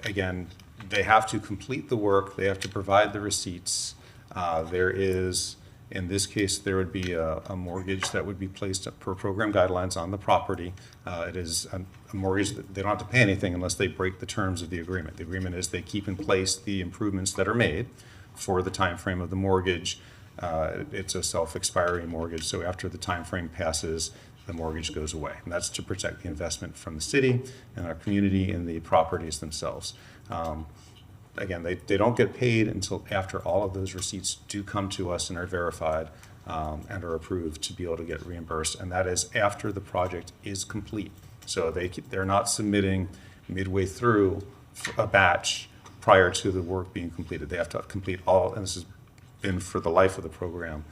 again, they have to complete the work, they have to provide the receipts. There is, in this case, there would be a mortgage that would be placed per program guidelines on the property. It is a mortgage that they don't have to pay anything unless they break the terms of the agreement. The agreement is they keep in place the improvements that are made for the time frame of the mortgage. It's a self-expiring mortgage, so after the time frame passes, the mortgage goes away. And that's to protect the investment from the city and our community and the properties themselves. Again, they don't get paid until after all of those receipts do come to us and are verified and are approved to be able to get reimbursed. And that is after the project is complete. So they're not submitting midway through a batch prior to the work being completed. They have to complete all, and this has been for the life of the program,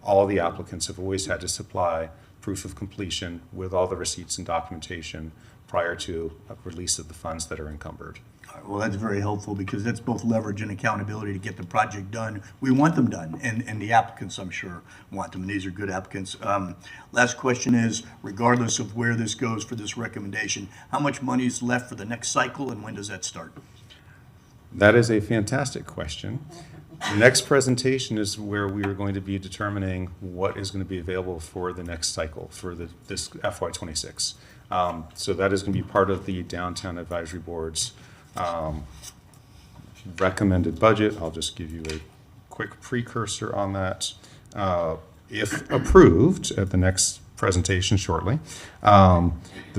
all the applicants have always had to supply proof of completion with all the receipts and documentation prior to a release of the funds that are encumbered. All right, well, that's very helpful because that's both leverage and accountability to get the project done. We want them done, and the applicants, I'm sure, want them. These are good applicants. Last question is, regardless of where this goes for this recommendation, how much money is left for the next cycle, and when does that start? That is a fantastic question. The next presentation is where we are going to be determining what is going to be available for the next cycle, for this FY26. So that is going to be part of the Downtown Advisory Board's recommended budget. I'll just give you a quick precursor on that. If approved at the next presentation shortly, the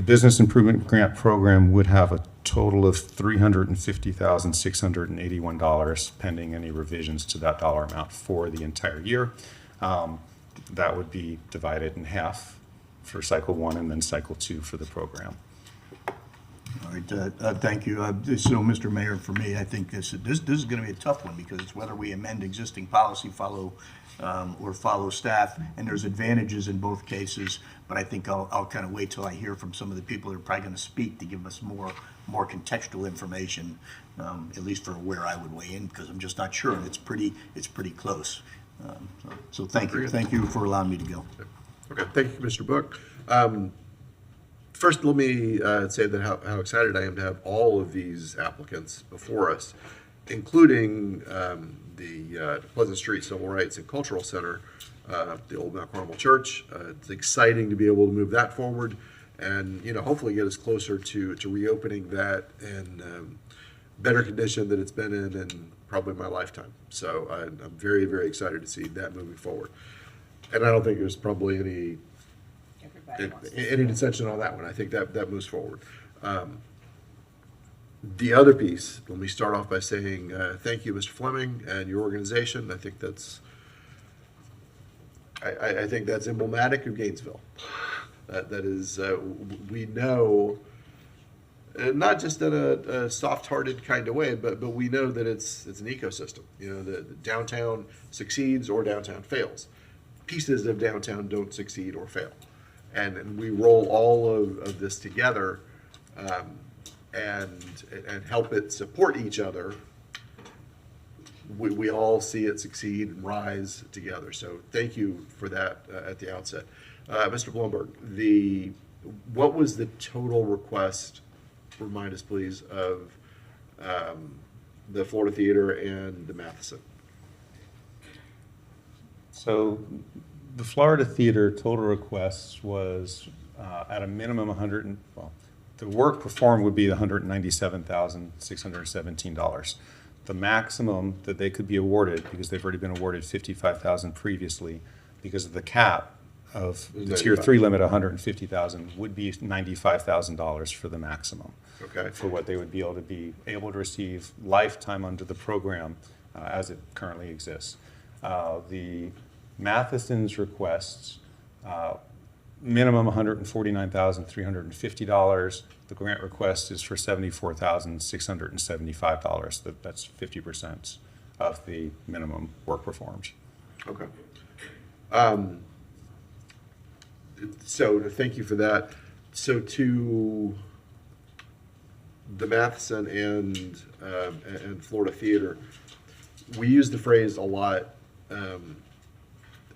Business Improvement Grant Program would have a total of $350,681 pending any revisions to that dollar amount for the entire year. That would be divided in half for cycle 1 and then cycle 2 for the program. All right, thank you. So, Mr. Mayor, for me, I think this is going to be a tough one because it's whether we amend existing policy, or follow staff, and there's advantages in both cases. But I think I'll kind of wait till I hear from some of the people that are probably going to speak to give us more contextual information, at least for where I would weigh in, because I'm just not sure. It's pretty close. So thank you for allowing me to go. Okay, thank you, Mr. Book. First, let me say that how excited I am to have all of these applicants before us, including the Pleasant Street Civil Rights and Cultural Center, the old Mount Carmel Church. It's exciting to be able to move that forward and, hopefully get us closer to reopening that in better condition than it's been in probably my lifetime. So I'm very, very excited to see that moving forward. And I don't think there's probably any dissension on that one. I think that moves forward. The other piece, let me start off by saying thank you, Mr. Fleming, and your organization. I think that's emblematic of Gainesville. That is, we know, not just in a soft-hearted kind of way, but we know that it's an ecosystem. The downtown succeeds or downtown fails. Pieces of downtown don't succeed or fail. And we roll all of this together and help it support each other. We all see it succeed and rise together. So thank you for that at the outset. Mr. Blumberg, what was the total request, remind us please, of the Florida Theater and the Matheson? So the Florida Theater total requests was at a minimum the work performed would be $197,617. The maximum that they could be awarded, because they've already been awarded $55,000 previously, because of the cap of the Tier 3 limit, $150,000, would be $95,000 for the maximum. Okay. For what they would be able to receive lifetime under the program as it currently exists. The Matheson's requests, minimum $149,350. The grant request is for $74,675. That's 50% of the minimum work performed. Okay. So thank you for that. So to the Matheson and Florida Theater, we use the phrase a lot, a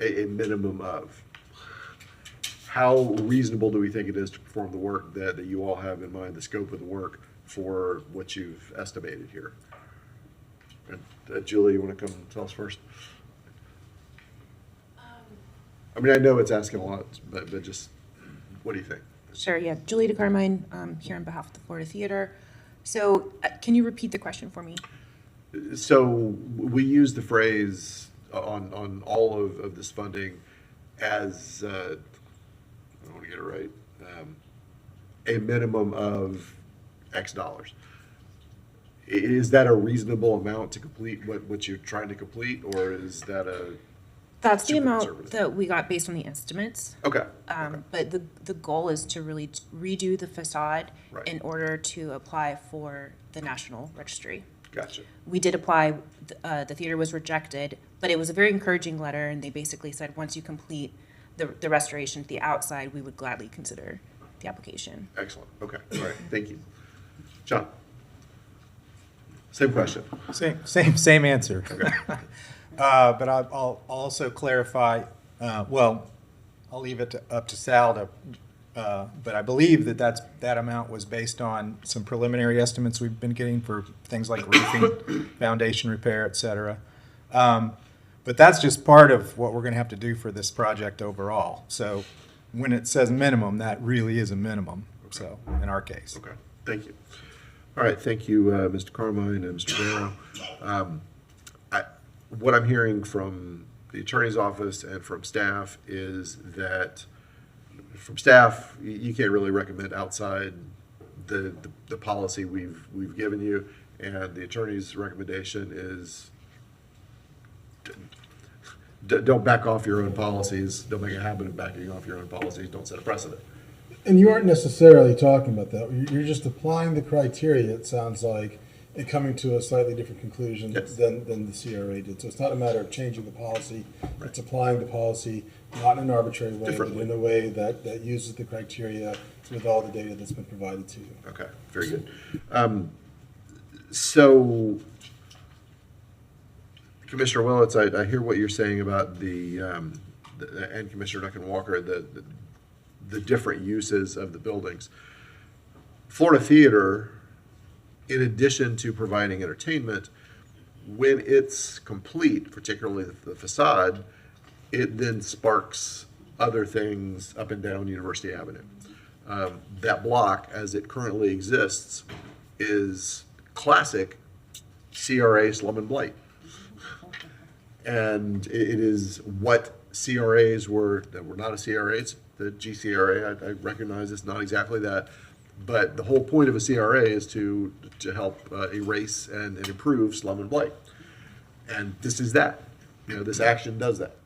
minimum of. How reasonable do we think it is to perform the work that you all have in mind, the scope of the work for what you've estimated here? And, Julie, you want to come tell us first? I mean, I know it's asking a lot, but just, what do you think? Sure, yeah. Julie DeCarmine, here on behalf of the Florida Theater. So can you repeat the question for me? So we use the phrase on all of this funding as, I want to get it right, a minimum of X dollars. Is that a reasonable amount to complete what you're trying to complete, or is that That's the super amount conservative? that we got based on the estimates. Okay. But the goal is to really redo the facade Right. in order to apply for the National Registry. Gotcha. We did apply, the theater was rejected, but it was a very encouraging letter, and they basically said, once you complete the restoration to the outside, we would gladly consider the application. Excellent. Okay. All right. Thank you. John? Same question. Same answer. Okay. But I'll also clarify, I'll leave it up to Sal to But I believe that amount was based on some preliminary estimates we've been getting for things like roofing, foundation repair, et cetera. But that's just part of what we're going to have to do for this project overall. So when it says minimum, that really is a minimum, so, in our case. Okay, thank you. All right, thank you, Mr. Carmine and Mr. Barrow. What I'm hearing from the attorney's office and from staff is that, from staff, you can't really recommend outside the policy we've given you, and the attorney's recommendation is don't back off your own policies, don't make a habit of backing off your own policies, don't set a precedent. And you aren't necessarily talking about that. You're just applying the criteria, it sounds like, and coming to a slightly different conclusion Yes. than the CRA did. So it's not a matter of changing the policy. It's applying the policy, not in an arbitrary way, but Differently. in a way that uses the criteria with all the data that's been provided to you. Okay, very good. So, Commissioner Willets, I hear what you're saying about and Commissioner Duncan Walker, the different uses of the buildings. Florida Theater, in addition to providing entertainment, when it's complete, particularly the facade, it then sparks other things up and down University Avenue. That block, as it currently exists, is classic CRA slum and blight. And it is what CRAs were, that were not a CRA, it's the GCRA, I recognize it's not exactly that, but the whole point of a CRA is to help erase and improve slum and blight. And this is that, this action does that.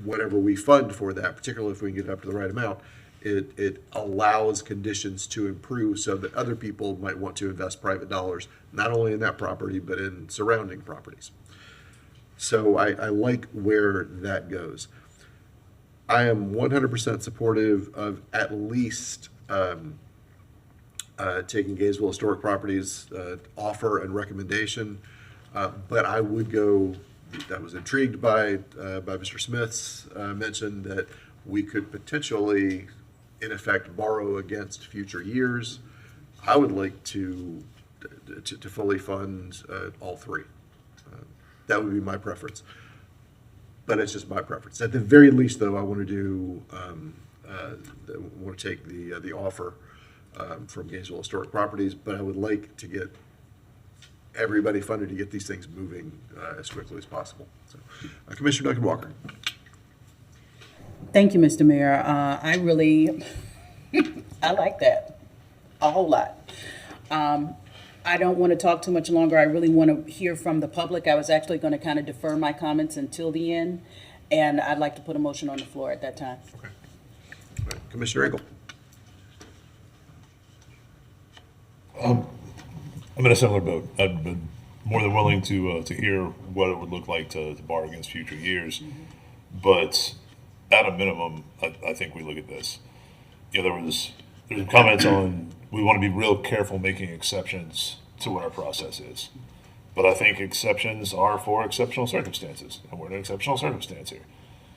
Whatever we fund for that, particularly if we can get it up to the right amount, it allows conditions to improve so that other people might want to invest private dollars, not only in that property, but in surrounding properties. So I like where that goes. I am 100% supportive of at least taking Gainesville Historic Properties offer and recommendation, but I would go, I was intrigued by Mr. Smith's mention that we could potentially, in effect, borrow against future years. I would like to fully fund all three. That would be my preference, but it's just my preference. At the very least, though, I want to take the offer from Gainesville Historic Properties, but I would like to get everybody funded to get these things moving as quickly as possible. So, Commissioner Duncan Walker. Thank you, Mr. Mayor. I really, I like that a whole lot. I don't want to talk too much longer. I really want to hear from the public. I was actually going to kind of defer my comments until the end, and I'd like to put a motion on the floor at that time. Okay. All right. Commissioner Engel. I'm in a similar boat. I've been more than willing to hear what it would look like to borrow against future years, but at a minimum, I think we look at this. There's comments on we want to be real careful making exceptions to what our process is, but I think exceptions are for exceptional circumstances, and we're in an exceptional circumstance here.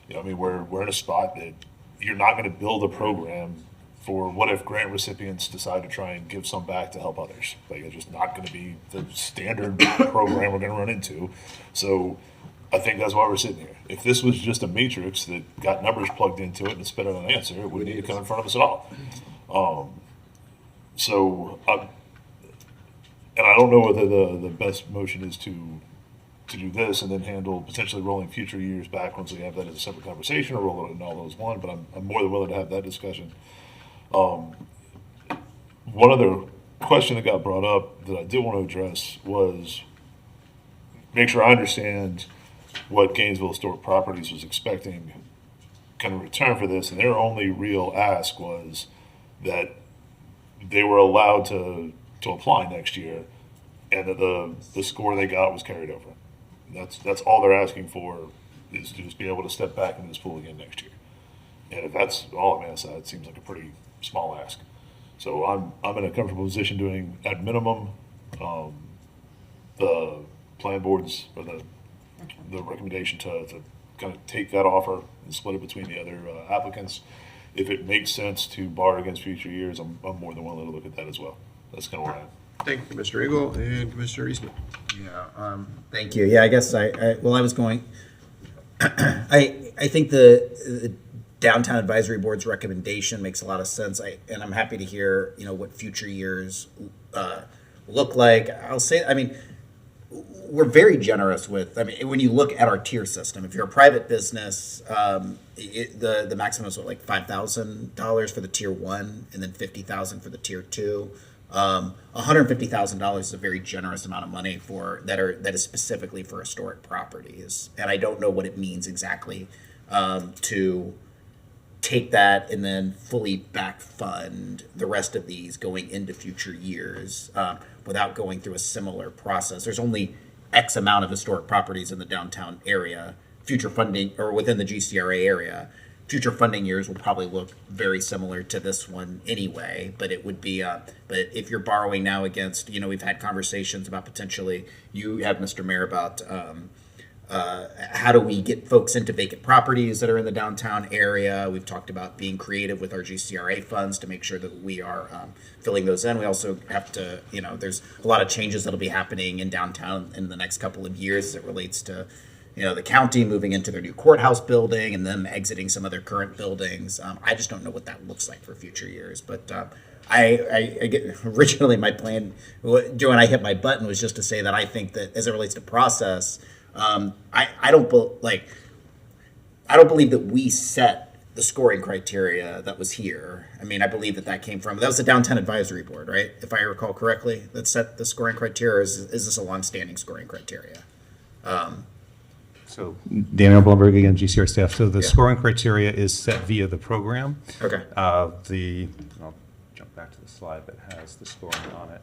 We're in a spot that you're not going to build a program for what if grant recipients decide to try and give some back to help others. Like, it's just not going to be the standard program we're going to run into. So I think that's why we're sitting here. If this was just a matrix that got numbers plugged into it and spit out an answer, it wouldn't need to come in front of us at all. And I don't know whether the best motion is to do this and then handle potentially rolling future years back once we have that as a separate conversation, or roll it in all those one, but I'm more than willing to have that discussion. One other question that got brought up that I did want to address was make sure I understand what Gainesville Historic Properties was expecting kind of return for this, and their only real ask was that they were allowed to apply next year, and that the score they got was carried over. That's all they're asking for, is to just be able to step back into this pool again next year. And if that's all I'm asking, it seems like a pretty small ask. So I'm in a comfortable position doing at minimum the plan boards, or the recommendation to kind of take that offer and split it between the other applicants. if it makes sense to borrow against future years, I'm more than willing to look at that as well. That's kind of where I am. Thank you, Commissioner Eagle and Commissioner Eastman. Yeah, thank you. Yeah, I guess I was going, I think the Downtown Advisory Board's recommendation makes a lot of sense. And I'm happy to hear, what future years look like. I'll say, we're very generous with, when you look at our tier system, if you're a private business, the maximum is like $5,000 for the tier 1 and then $50,000 for the tier 2. $150,000 is a very generous amount of money that is specifically for historic properties. And I don't know what it means exactly to take that and then fully back fund the rest of these going into future years without going through a similar process. There's only X amount of historic properties in the downtown area. Future funding, or within the GCRA area, future funding years will probably look very similar to this one anyway, but it would be, but if you're borrowing now against, we've had conversations about potentially, you have, Mr. Mayor, about how do we get folks into vacant properties that are in the downtown area. We've talked about being creative with our GCRA funds to make sure that we are filling those in. We also have to, there's a lot of changes that'll be happening in downtown in the next couple of years as it relates to the county moving into their new courthouse building and them exiting some of their current buildings. I just don't know what that looks like for future years. But I get, originally my plan, Joe and I hit my button was just to say that I think that as it relates to process, I don't believe that we set the scoring criteria that was here. I believe that came from, that was the Downtown Advisory Board, right? If I recall correctly, that set the scoring criteria, or is this a longstanding scoring criteria? So Daniel Blumberg, again, GCR staff. So the scoring criteria is set via the program. Okay. I'll jump back to the slide that has the scoring on it.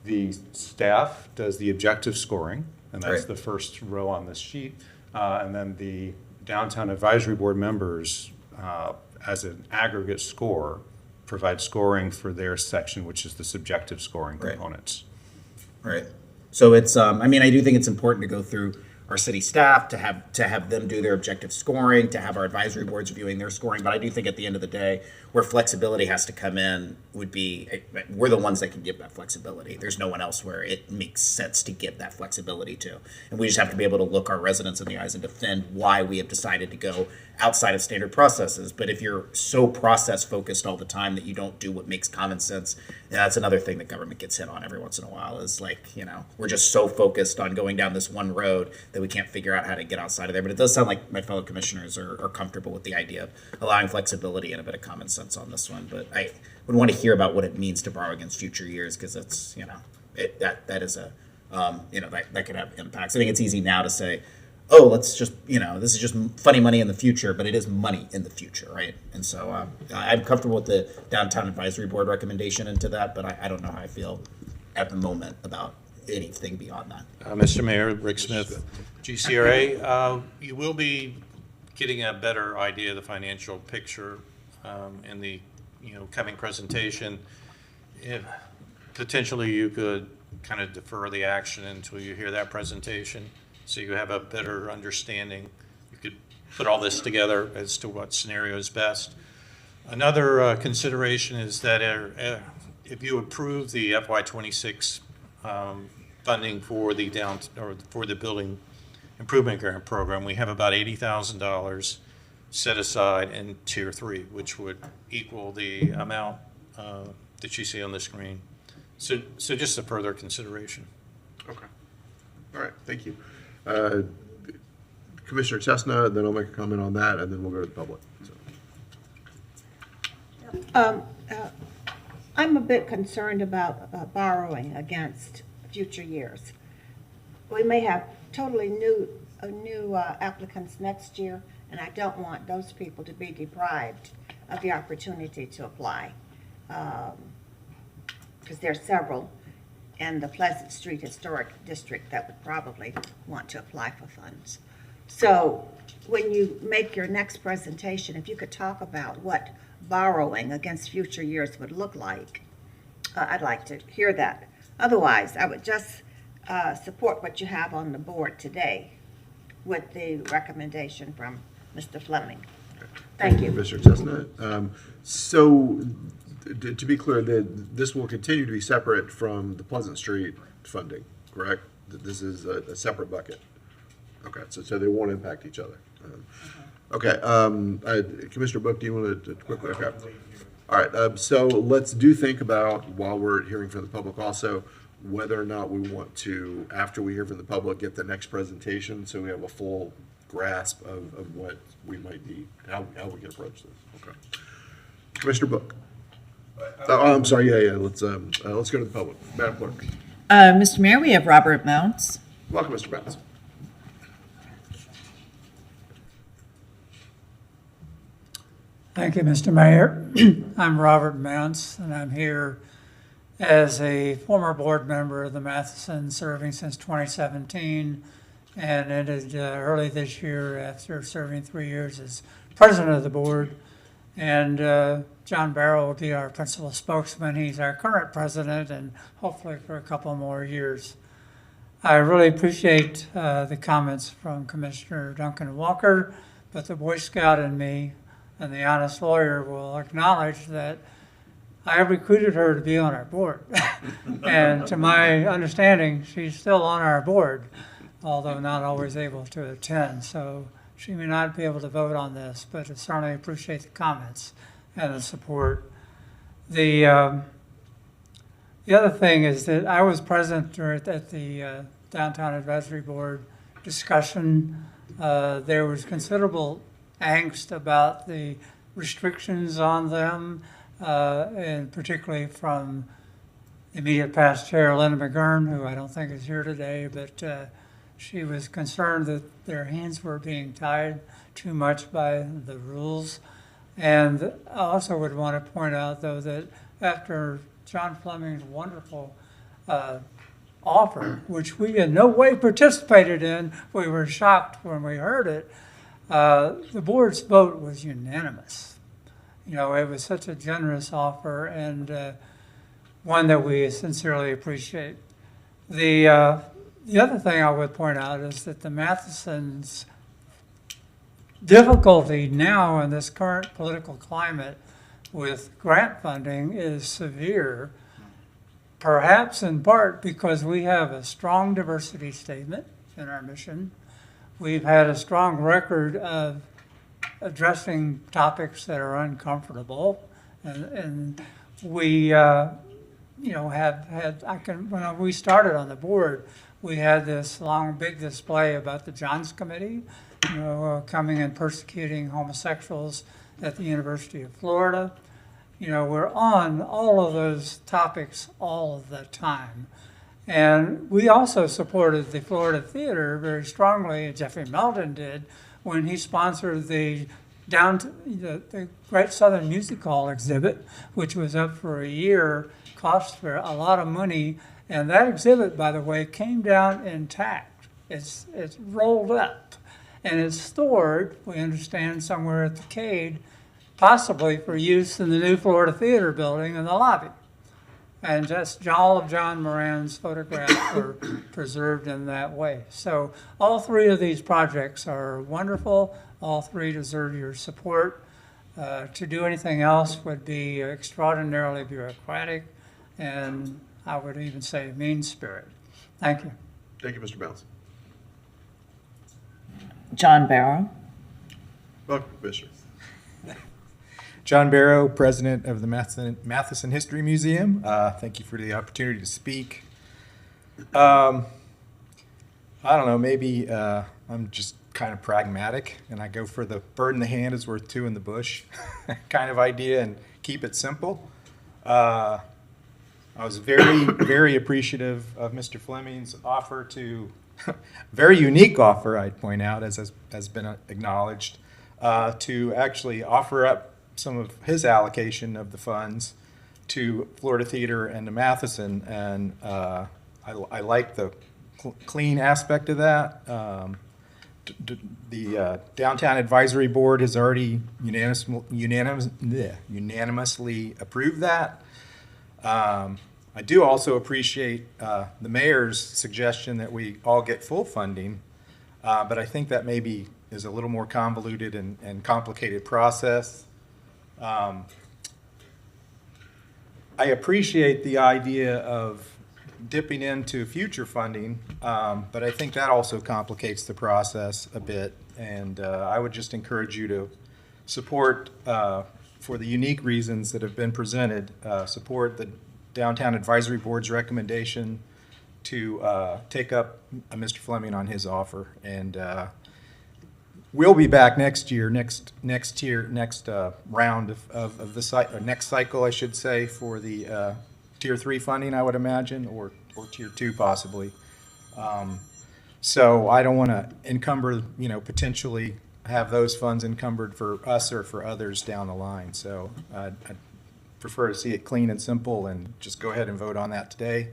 The staff does the objective scoring, and that's Right. the first row on this sheet. And then the Downtown Advisory Board members, as an aggregate score, provide scoring for their section, which is the subjective scoring Right. components. Right. So it's, I do think it's important to go through our city staff to have them do their objective scoring, to have our advisory boards viewing their scoring. But I do think at the end of the day, where flexibility has to come in would be, we're the ones that can give that flexibility. There's no one else where it makes sense to give that flexibility to. And we just have to be able to look our residents in the eyes and defend why we have decided to go outside of standard processes. But if you're so process focused all the time that you don't do what makes common sense, that's another thing that government gets hit on every once in a while is we're just so focused on going down this one road that we can't figure out how to get outside of there. But it does sound like my fellow commissioners are comfortable with the idea of allowing flexibility and a bit of common sense on this one. But I would want to hear about what it means to borrow against future years, because it's, that is a, that could have impacts. I think it's easy now to say, oh, let's just, this is just funny money in the future, but it is money in the future, right? And so I'm comfortable with the Downtown Advisory Board recommendation into that, but I don't know how I feel at the moment about anything beyond that. Mr. Mayor, Rick Smith, GCRA, you will be getting a better idea of the financial picture in the coming presentation. If potentially you could kind of defer the action until you hear that presentation, so you have a better understanding. You could put all this together as to what scenario is best. Another consideration is that if you approve the FY26 funding for the building improvement grant program, we have about $80,000 set aside in Tier 3, which would equal the amount that you see on the screen. So just a further consideration. Okay. All right, thank you. Commissioner Chestnut, then I'll make a comment on that, and then we'll go to the public. So. I'm a bit concerned about borrowing against future years. We may have totally new applicants next year, and I don't want those people to be deprived of the opportunity to apply. Because there are several in the Pleasant Street Historic District that would probably want to apply for funds. So when you make your next presentation, if you could talk about what borrowing against future years would look like, I'd like to hear that. Otherwise, I would just support what you have on the board today with the recommendation from Mr. Fleming. Thank you. Mr. Chestnut. So, to be clear, this will continue to be separate from the Pleasant Street funding, correct? That this is a separate bucket? Okay, so they won't impact each other. Okay, Commissioner Book, do you want to quickly? Okay. All right, so let's think about, while we're hearing from the public also, whether or not we want to, after we hear from the public, get the next presentation so we have a full grasp of what we might need, how we can approach this. Okay. Commissioner Book. Oh, I'm sorry, yeah, let's go to the public. Madam Clerk. Mr. Mayor, we have Robert Mounts. Welcome, Mr. Bounce. Thank you, Mr. Mayor. I'm Robert Mounts, and I'm here as a former board member of the Matheson, serving since 2017, and ended early this year after serving 3 years as president of the board. And John Barrow will be our principal spokesman. He's our current president, and hopefully for a couple more years. I really appreciate the comments from Commissioner Duncan Walker, but the Boy Scout in me and the honest lawyer will acknowledge that I recruited her to be on our board. And to my understanding, she's still on our board, although not always able to attend. So she may not be able to vote on this, but I certainly appreciate the comments and the support. The other thing is that I was present at the Downtown Advisory Board discussion. There was considerable angst about the restrictions on them, and particularly from immediate past chair Linda McGurn, who I don't think is here today, but she was concerned that their hands were being tied too much by the rules. And I also would want to point out, though, that after John Fleming's wonderful offer, which we in no way participated in, we were shocked when we heard it, the board's vote was unanimous. You know, it was such a generous offer, and one that we sincerely appreciate. The other thing I would point out is that the Matheson's difficulty now in this current political climate with grant funding is severe, perhaps in part because we have a strong diversity statement in our mission. We've had a strong record of addressing topics that are uncomfortable, and we, have had. When we started on the board, we had this long, big display about the Johns Committee, coming and persecuting homosexuals at the University of Florida. We're on all of those topics all of the time. And we also supported the Florida Theater very strongly, Jeffrey Meldon did, when he sponsored the Great Southern Music Hall exhibit, which was up for a year, cost for a lot of money. And that exhibit, by the way, came down intact. It's rolled up. And it's stored, we understand, somewhere at the Cade, possibly for use in the new Florida Theater building in the lobby. And just all of John Moran's photographs were preserved in that way. So all three of these projects are wonderful. All three deserve your support. To do anything else would be extraordinarily bureaucratic, and I would even say mean-spirited. Thank you. Thank you, Mr. Bounce. John Barrow. Welcome, Commissioner. John Barrow, president of the Matheson History Museum. Thank you for the opportunity to speak. I don't know, maybe I'm just kind of pragmatic, and I go for the bird in the hand is worth two in the bush kind of idea and keep it simple. I was very, very appreciative of Mr. Fleming's offer to, very unique offer, I'd point out, as has been acknowledged, to actually offer up some of his allocation of the funds to Florida Theater and to Matheson, and I like the clean aspect of that. The Downtown Advisory Board has already unanimously approved that. I do also appreciate the mayor's suggestion that we all get full funding. But I think that maybe is a little more convoluted and complicated process. I appreciate the idea of dipping into future funding, but I think that also complicates the process a bit. And I would just encourage you to support, for the unique reasons that have been presented, support the Downtown Advisory Board's recommendation to take up Mr. Fleming on his offer. And we'll be back next year, next round of the next cycle, I should say, for the Tier 3 funding, I would imagine, or Tier 2 possibly. So I don't want to encumber, potentially have those funds encumbered for us or for others down the line. So I'd prefer to see it clean and simple and just go ahead and vote on that today.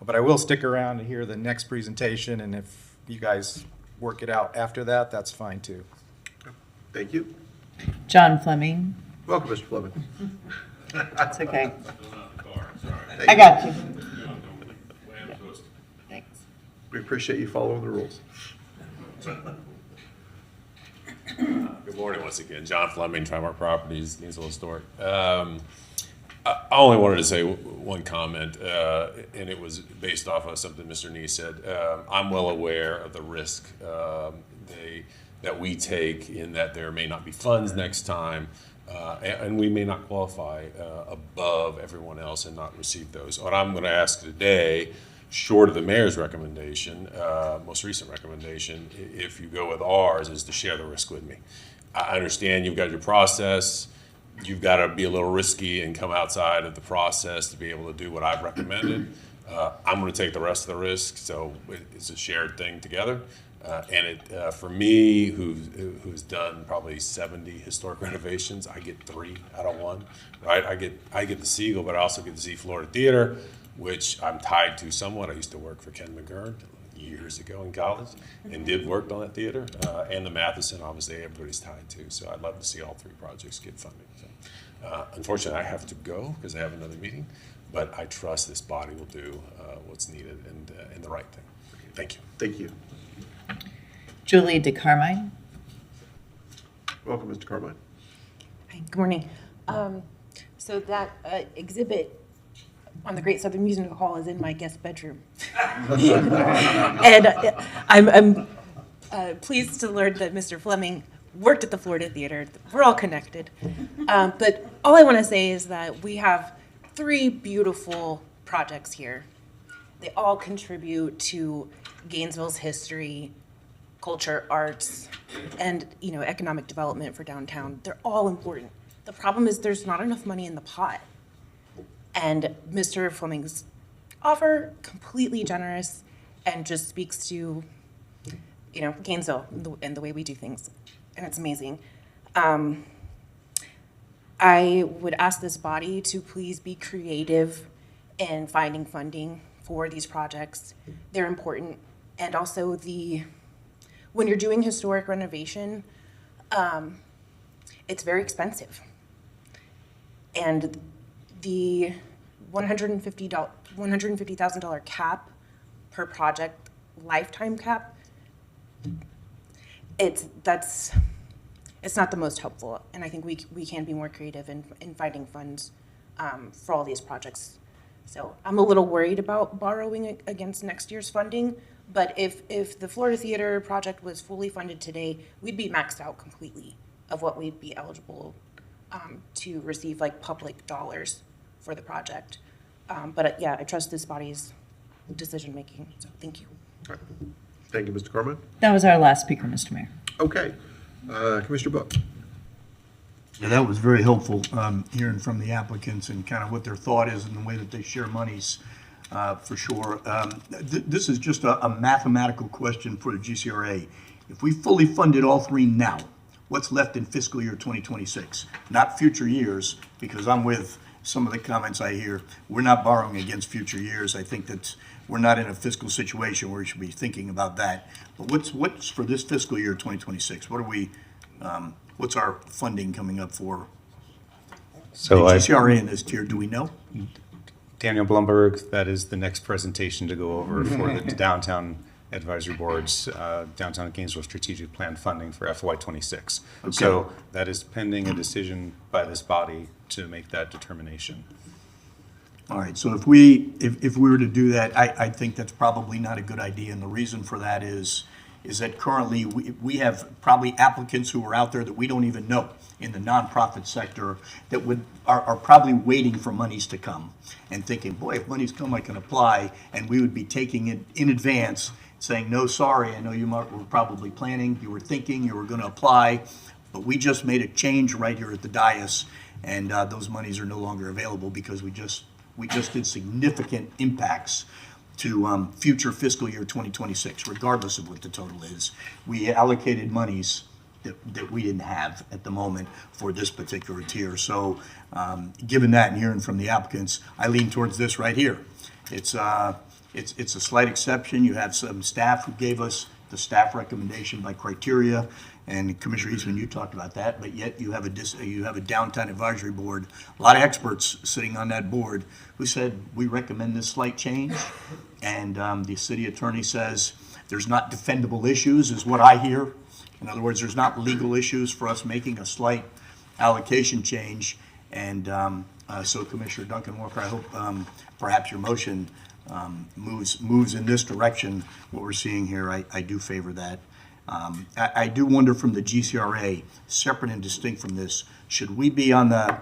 But I will stick around to hear the next presentation, and if you guys work it out after that, that's fine too. Thank you. John Fleming. Welcome, Mr. Fleming. That's okay. Thank I got you. Thanks. We appreciate you following the rules. Good morning once again. John Fleming, Trimark Properties, Gainesville Historic. I only wanted to say one comment, and it was based off of something Mr. Nee said. I'm well aware of the risk that we take in that there may not be funds next time, and we may not qualify above everyone else and not receive those. What I'm going to ask today, short of the mayor's recommendation, most recent recommendation, if you go with ours, is to share the risk with me. I understand you've got your process. You've got to be a little risky and come outside of the process to be able to do what I've recommended. I'm going to take the rest of the risk, so it's a shared thing together. And for me, who's done probably 70 historic renovations, I get 3 out of 1, right? I get the Siegel, but I also get to see Florida Theater, which I'm tied to somewhat. I used to work for Ken McGurn years ago in college and did work on that theater, and the Matheson, obviously everybody's tied to. So I'd love to see all 3 projects get funded. So, unfortunately, I have to go because I have another meeting, but I trust this body will do what's needed and the right thing. Thank you. Thank you. Julie DeCarmine. Welcome, Mr. Carmine. Hi, good morning. So that exhibit on the Great Southern Music Hall is in my guest bedroom. And I'm pleased to learn that Mr. Fleming worked at the Florida Theater. We're all connected. But all I want to say is that we have 3 beautiful projects here. They all contribute to Gainesville's history, culture, arts, and economic development for downtown. They're all important. The problem is there's not enough money in the pot. And Mr. Fleming's offer, completely generous, and just speaks to, Gainesville and the way we do things. And it's amazing. I would ask this body to please be creative in finding funding for these projects. They're important. And also when you're doing historic renovation, it's very expensive. And the $150,000 cap per project, lifetime cap, it's not the most helpful. And I think we can be more creative in finding funds for all these projects. So I'm a little worried about borrowing against next year's funding, but if the Florida Theater project was fully funded today, we'd be maxed out completely of what we'd be eligible to receive, like public dollars for the project. But yeah, I trust this body's decision making, so thank you. All right. Thank you, Mr. Carmine. That was our last speaker, Mr. Mayor. Okay. Commissioner Book. Yeah, that was very helpful, hearing from the applicants and kind of what their thought is and the way that they share monies, for sure. This is just a mathematical question for the GCRA. If we fully funded all 3 now, what's left in fiscal year 2026? Not future years, because I'm with some of the comments I hear. We're not borrowing against future years. I think that we're not in a fiscal situation where we should be thinking about that. But what's for this fiscal year 2026? What are we? What's our funding coming up for? So the GCRA in this tier? Do we know? Daniel Blumberg, that is the next presentation to go over for the downtown Advisory Board's Downtown Gainesville Strategic Plan funding for FY26. So that is pending a decision by this body to make that determination. All right, so if we were to do that, I think that's probably not a good idea, and the reason for that is that currently we have probably applicants who are out there that we don't even know in the nonprofit sector that are probably waiting for monies to come and thinking, boy, if monies come, I can apply, and we would be taking it in advance, saying, no, sorry, I know you were probably planning, you were thinking, you were going to apply, but we just made a change right here at the dais, and those monies are no longer available because we just did significant impacts to future fiscal year 2026, regardless of what the total is. We allocated monies that we didn't have at the moment for this particular tier. So given that and hearing from the applicants, I lean towards this right here. It's a slight exception. You have some staff who gave us the staff recommendation by criteria, and Commissioner Eastman, you talked about that, but yet you have a downtown advisory board, a lot of experts sitting on that board who said, we recommend this slight change, and the city attorney says there's not defendable issues, is what I hear. In other words, there's not legal issues for us making a slight allocation change, and so Commissioner Duncan Walker, I hope perhaps your motion moves in this direction. What we're seeing here, I do favor that. I do wonder from the GCRA, separate and distinct from this, should we be on the,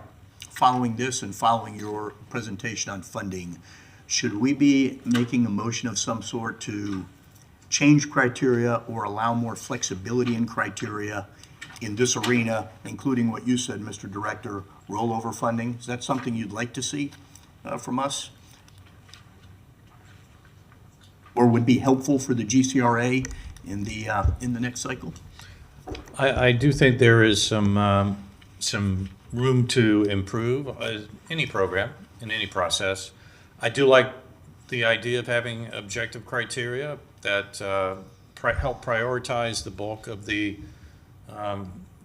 following this and following your presentation on funding, should we be making a motion of some sort to change criteria or allow more flexibility in criteria in this arena, including what you said, Mr. Director, rollover funding? Is that something you'd like to see from us? Or would be helpful for the GCRA in the next cycle? I do think there is some room to improve any program in any process. I do like the idea of having objective criteria that help prioritize the bulk of the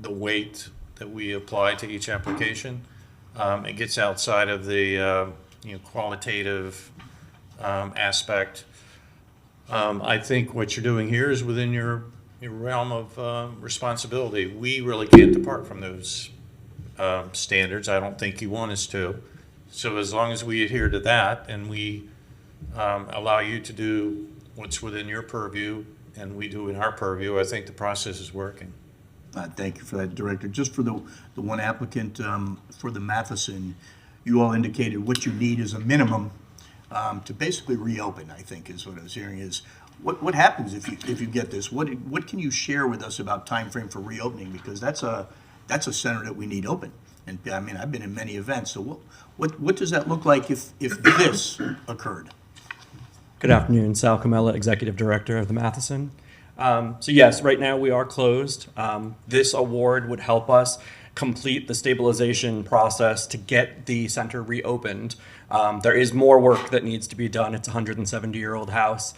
weight that we apply to each application. It gets outside of the qualitative aspect. I think what you're doing here is within your realm of responsibility. We really can't depart from those standards. I don't think you want us to. So as long as we adhere to that and we allow you to do what's within your purview and we do in our purview, I think the process is working. Thank you for that, Director. Just for the one applicant for the Matheson, you all indicated what you need is a minimum to basically reopen, I think is what I was hearing is. What happens if you get this? What can you share with us about time frame for reopening? Because that's a center that we need open. And I mean, I've been in many events. So what does that look like if this occurred? Good afternoon, Sal Camella, Executive Director of the Matheson. So yes, right now we are closed. This award would help us complete the stabilization process to get the center reopened. There is more work that needs to be done. It's a 170-year-old house.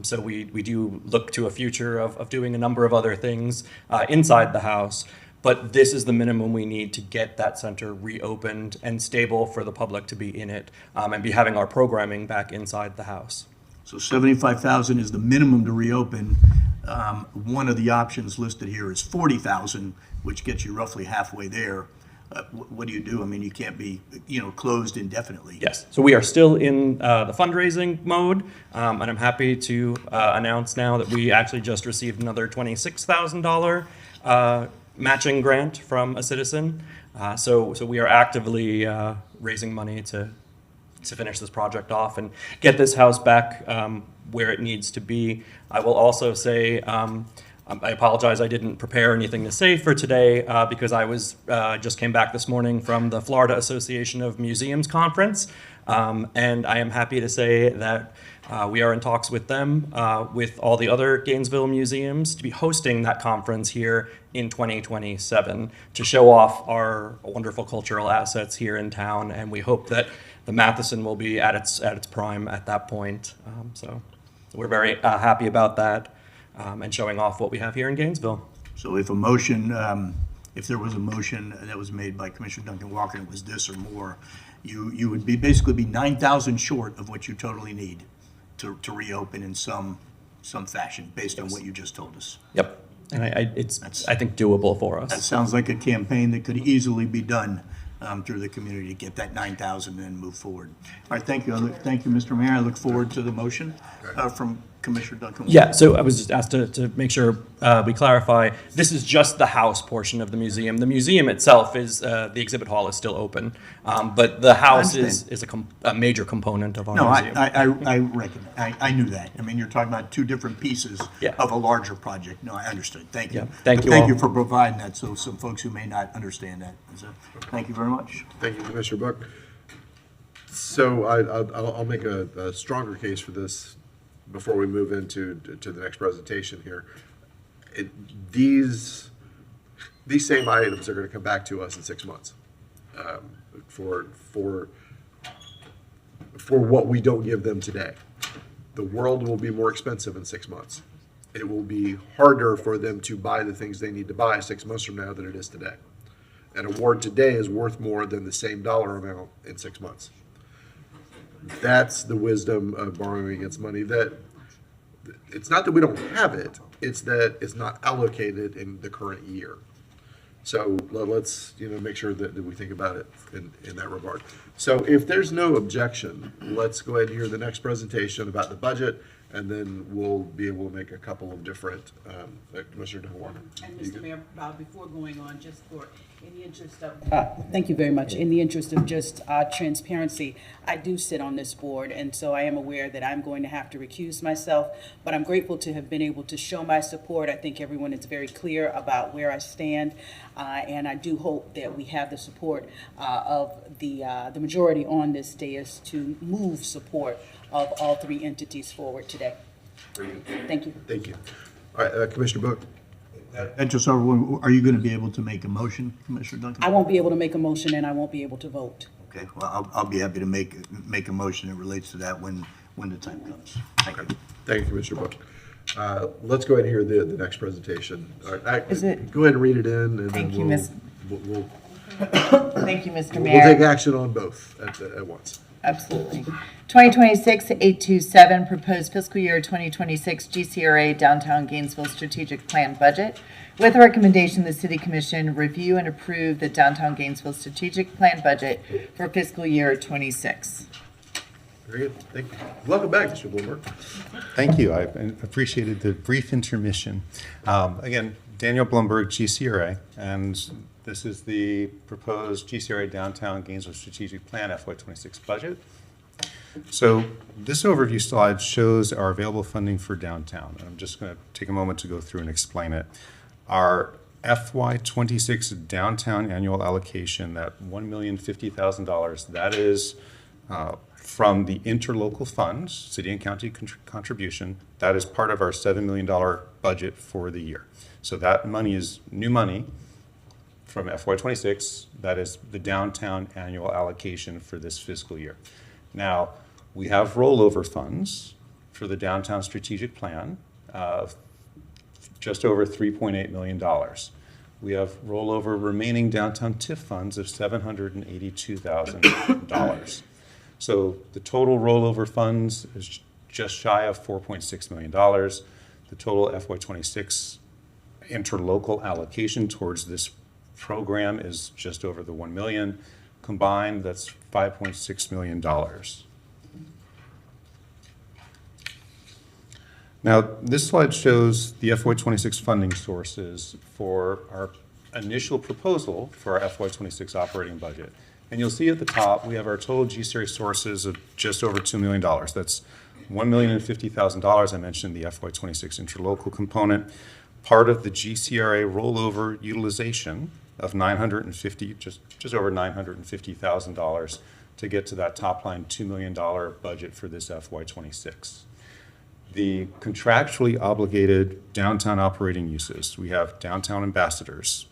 So we do look to a future of doing a number of other things inside the house. But this is the minimum we need to get that center reopened and stable for the public to be in it and be having our programming back inside the house. So $75,000 is the minimum to reopen. One of the options listed here is $40,000, which gets you roughly halfway there. What do you do? I mean, you can't be, closed indefinitely. Yes. So we are still in the fundraising mode, and I'm happy to announce now that we actually just received another $26,000 matching grant from a citizen. So we are actively raising money to finish this project off and get this house back where it needs to be. I will also say, I apologize, I didn't prepare anything to say for today because I was just came back this morning from the Florida Association of Museums conference, and I am happy to say that we are in talks with them, with all the other Gainesville museums, to be hosting that conference here in 2027 to show off our wonderful cultural assets here in town, and we hope that the Matheson will be at its prime at that point. So we're very happy about that and showing off what we have here in Gainesville. So if there was a motion that was made by Commissioner Duncan Walker and it was this or more, you would basically be 9,000 short of what you totally need to reopen in some some fashion based on what you just told us. Yep. And it's, I think, doable for That us. sounds like a campaign that could easily be done through the community to get that 9,000 and move forward. All right, thank you. Thank you, Mr. Mayor. I look forward to the motion from Commissioner Duncan. Yeah, so I was just asked to make sure we clarify, this is just the house portion of the museum. The museum itself is, the exhibit hall is still open, but the house is a major component of our No, museum. I reckon, I knew that. I mean, you're talking about two different pieces Yeah. of a larger project. No, I understood. Thank you. Yeah, thank But you Thank all. you for providing that, so some folks who may not understand that. So, thank you very much. Thank you, Commissioner Book. So I'll make a stronger case for this before we move into the next presentation here. These same items are going to come back to us in 6 months for what we don't give them today. The world will be more expensive in 6 months. It will be harder for them to buy the things they need to buy 6 months from now than it is today. An award today is worth more than the same dollar amount in 6 months. That's the wisdom of borrowing against money. That it's not that we don't have it, it's that it's not allocated in the current year. So let's make sure that we think about it in that regard. So if there's no objection, let's go ahead and hear the next presentation about the budget, and then we'll be able to make a couple of different, Commissioner DeWarner. And Mr. Mayor, before going on, just in the interest of, thank you very much. In the interest of just transparency, I do sit on this board, and so I am aware that I'm going to have to recuse myself, but I'm grateful to have been able to show my support. I think everyone is very clear about where I stand, and I do hope that we have the support of the majority on this dais to move support of all three entities forward today. Thank you. Thank you. All right, Commissioner Book. And just so everyone, are you going to be able to make a motion, Commissioner Duncan? I won't be able to make a motion, and I won't be able to vote. Okay, well, I'll be happy to make a motion that relates to that when the time comes. Thank you. Thank you, Commissioner Book. Let's go ahead and hear the next presentation. All right, Is it- go ahead and read it in, and Thank then you, Miss- we'll Thank you, Mr. we'll Mayor. take action on both at once. Absolutely. 2026-827, proposed fiscal year 2026 GCRA Downtown Gainesville Strategic Plan Budget. With a recommendation, the City Commission review and approve the Downtown Gainesville Strategic Plan Budget for fiscal year 26. Very good. Thank you. Welcome back, Mr. Blumberg. Thank you. I appreciated the brief intermission. Again, Daniel Blumberg, GCRA, and this is the proposed GCRA Downtown Gainesville Strategic Plan FY26 budget. So this overview slide shows our available funding for downtown. I'm just going to take a moment to go through and explain it. Our FY26 downtown annual allocation, that $1,050,000, that is from the interlocal funds, city and county contribution. That is part of our $7 million budget for the year. So that money is new money from FY26. That is the downtown annual allocation for this fiscal year. Now, we have rollover funds for the downtown strategic plan of just over $3.8 million. We have rollover remaining downtown TIF funds of $782,000. So the total rollover funds is just shy of $4.6 million. The total FY26 interlocal allocation towards this program is just over the $1 million. Combined, that's $5.6 million. Now, this slide shows the FY26 funding sources for our initial proposal for our FY26 operating budget. And you'll see at the top, we have our total GCRA sources of just over $2 million. That's $1,050,000. I mentioned the FY26 interlocal component. Part of the GCRA rollover utilization of just over $950,000 to get to that top line $2 million budget for this FY26. The contractually obligated downtown operating uses, we have downtown ambassadors,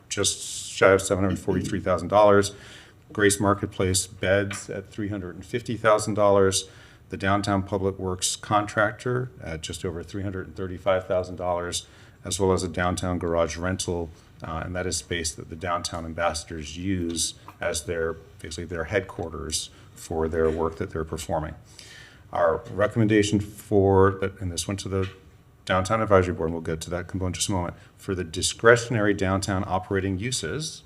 just shy of $743,000. Grace Marketplace beds at $350,000. The downtown public works contractor at just over $335,000, as well as a downtown garage rental, and that is space that the downtown ambassadors use as basically their headquarters for their work that they're performing. Our recommendation for, and this went to the Downtown Advisory Board, and we'll get to that component in just a moment, for the discretionary downtown operating uses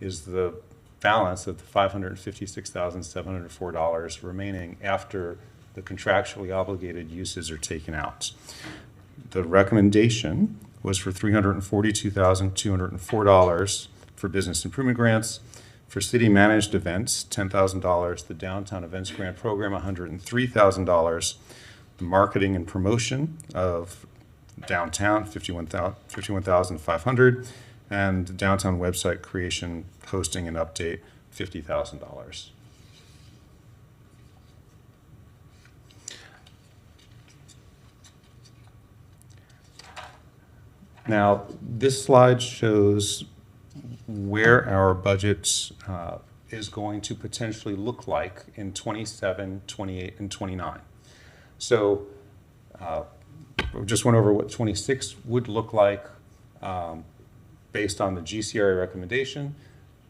is the balance of the $556,704 remaining after the contractually obligated uses are taken out. The recommendation was for $342,204 for business improvement grants. For city managed events, $10,000. The downtown events grant program, $103,000. The marketing and promotion of downtown, $51,500. And the downtown website creation, hosting, and update, $50,000. Now, this slide shows where our budget is going to potentially look like in 27, 28, and 29. So we just went over what 26 would look like based on the GCRA recommendation.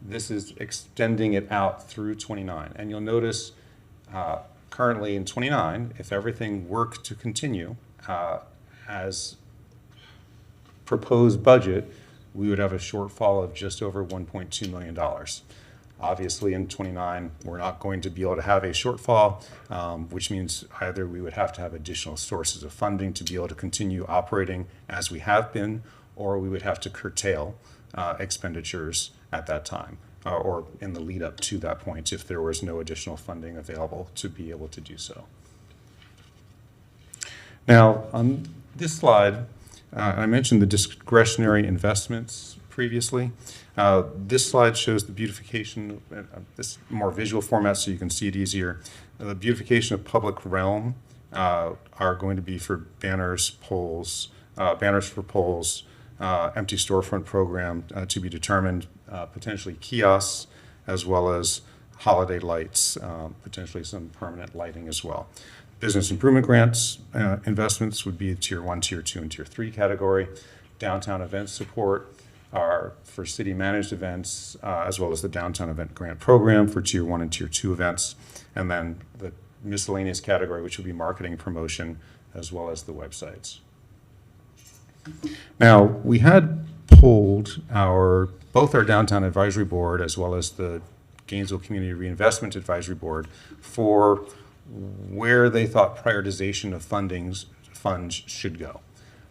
This is extending it out through 29. And you'll notice currently in 29, if everything were to continue as proposed budget, we would have a shortfall of just over $1.2 million. Obviously, in 29, we're not going to be able to have a shortfall, which means either we would have to have additional sources of funding to be able to continue operating as we have been, or we would have to curtail expenditures at that time, or in the lead up to that point if there was no additional funding available to be able to do so. Now, on this slide, I mentioned the discretionary investments previously. This slide shows the beautification, this more visual format so you can see it easier. The beautification of public realm are going to be for banners, poles, banners for poles, empty storefront program to be determined, potentially kiosks, as well as holiday lights, potentially some permanent lighting as well. Business improvement grants investments would be tier 1, tier 2, and tier 3 category. Downtown event support are for city managed events, as well as the downtown event grant program for tier 1 and tier 2 events. And then the miscellaneous category, which would be marketing promotion, as well as the websites. Now, we had polled both our downtown advisory board as well as the Gainesville Community Reinvestment Advisory Board for where they thought prioritization of funds should go.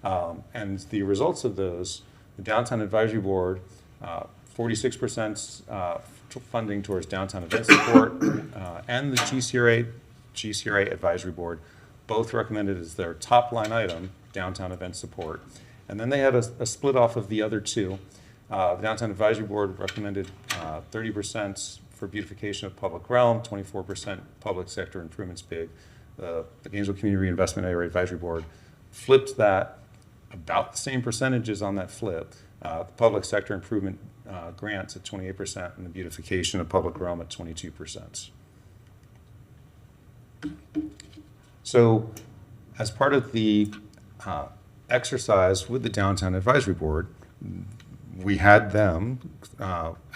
And the results of those, the Downtown Advisory Board, 46% funding towards downtown event support, and the GCRA Advisory Board both recommended as their top line item, downtown event support. And then they had a split off of the other two. The Downtown Advisory Board recommended 30% for beautification of public realm, 24% public sector improvements big. The Gainesville Community Reinvestment Area Advisory Board flipped that about the same percentages on that flip. The public sector improvement grants at 28% and the beautification of public realm at 22%. So as part of the exercise with the Downtown Advisory Board, we had them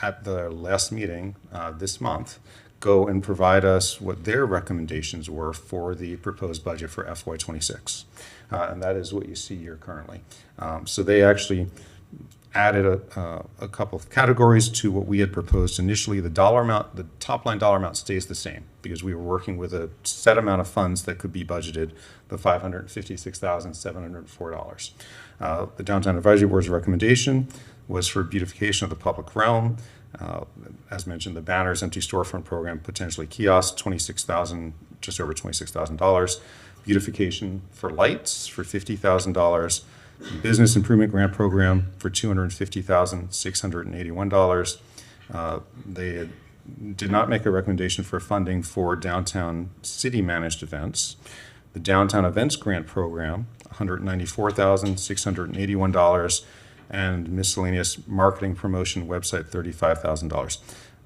at the last meeting this month go and provide us what their recommendations were for the proposed budget for FY26. And that is what you see here currently. So they actually added a couple of categories to what we had proposed initially. The dollar amount, the top line dollar amount stays the same because we were working with a set amount of funds that could be budgeted, the $556,704. The Downtown Advisory Board's recommendation was for beautification of the public realm. As mentioned, the banners, empty storefront program, potentially kiosks, just over $26,000. Beautification for lights for $50,000. Business improvement grant program for $250,681. They did not make a recommendation for funding for downtown city managed events. The downtown events grant program, $194,681. And miscellaneous marketing promotion website, $35,000.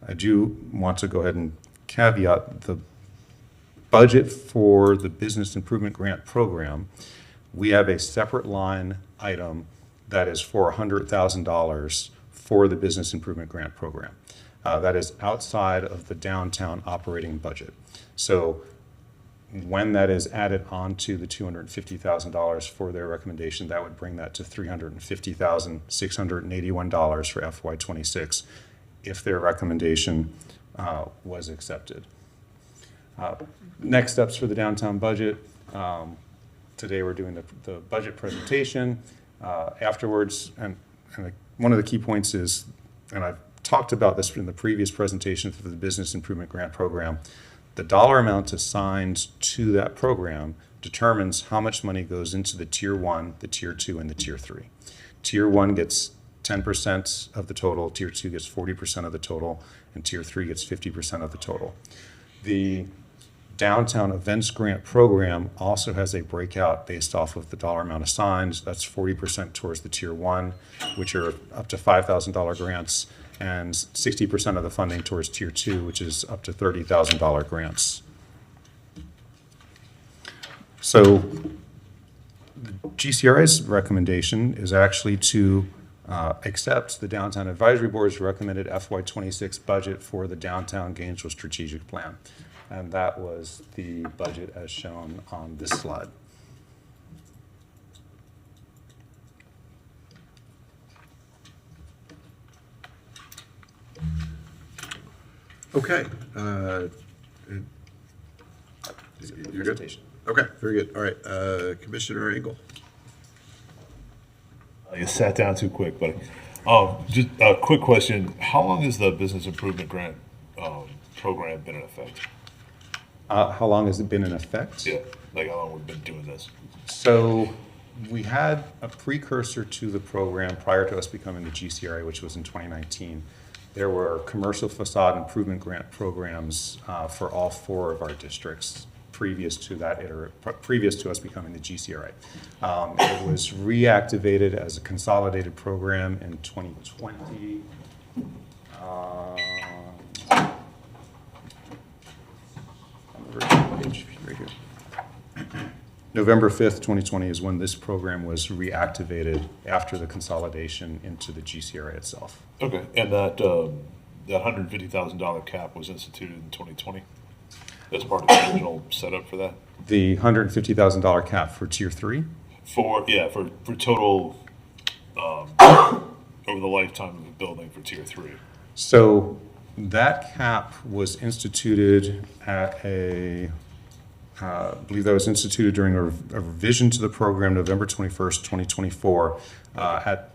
I do want to go ahead and caveat the budget for the business improvement grant program. We have a separate line item that is for $100,000 for the business improvement grant program. That is outside of the downtown operating budget. So when that is added onto the $250,000 for their recommendation, that would bring that to $350,681 for FY26 if their recommendation was accepted. Next steps for the downtown budget. Today we're doing the budget presentation. Afterwards, and one of the key points is, and I've talked about this in the previous presentation for the Business Improvement Grant Program, the dollar amount assigned to that program determines how much money goes into the Tier 1, the Tier 2, and the Tier 3. Tier 1 gets 10% of the total, Tier 2 gets 40% of the total, and Tier 3 gets 50% of the total. The Downtown Events Grant Program also has a breakout based off of the dollar amount assigned. That's 40% towards the Tier 1, which are up to $5,000 grants, and 60% of the funding towards Tier 2, which is up to $30,000 grants. So the GCRA's recommendation is actually to accept the Downtown Advisory Board's recommended FY26 budget for the Downtown Gainesville Strategic Plan. And that was the budget as shown on this slide. Okay. You're good? Okay, very good. All right, Commissioner Engel. You sat down too quick, buddy. Just a quick question. How long has the Business Improvement Grant program been in effect? How long has it been in effect? Yeah, like how long we've been doing this? So we had a precursor to the program prior to us becoming the GCRA, which was in 2019. There were commercial facade improvement grant programs for all 4 of our districts previous to us becoming the GCRA. It was reactivated as a consolidated program in 2020. Right here. November 5th, 2020 is when this program was reactivated after the consolidation into the GCRA itself. Okay, and that $150,000 cap was instituted in 2020 as part of the original setup for that? The $150,000 cap for Tier 3? For total over the lifetime of the building for Tier 3. So that cap was instituted at I believe that was instituted during a revision to the program November 21st, 2024, at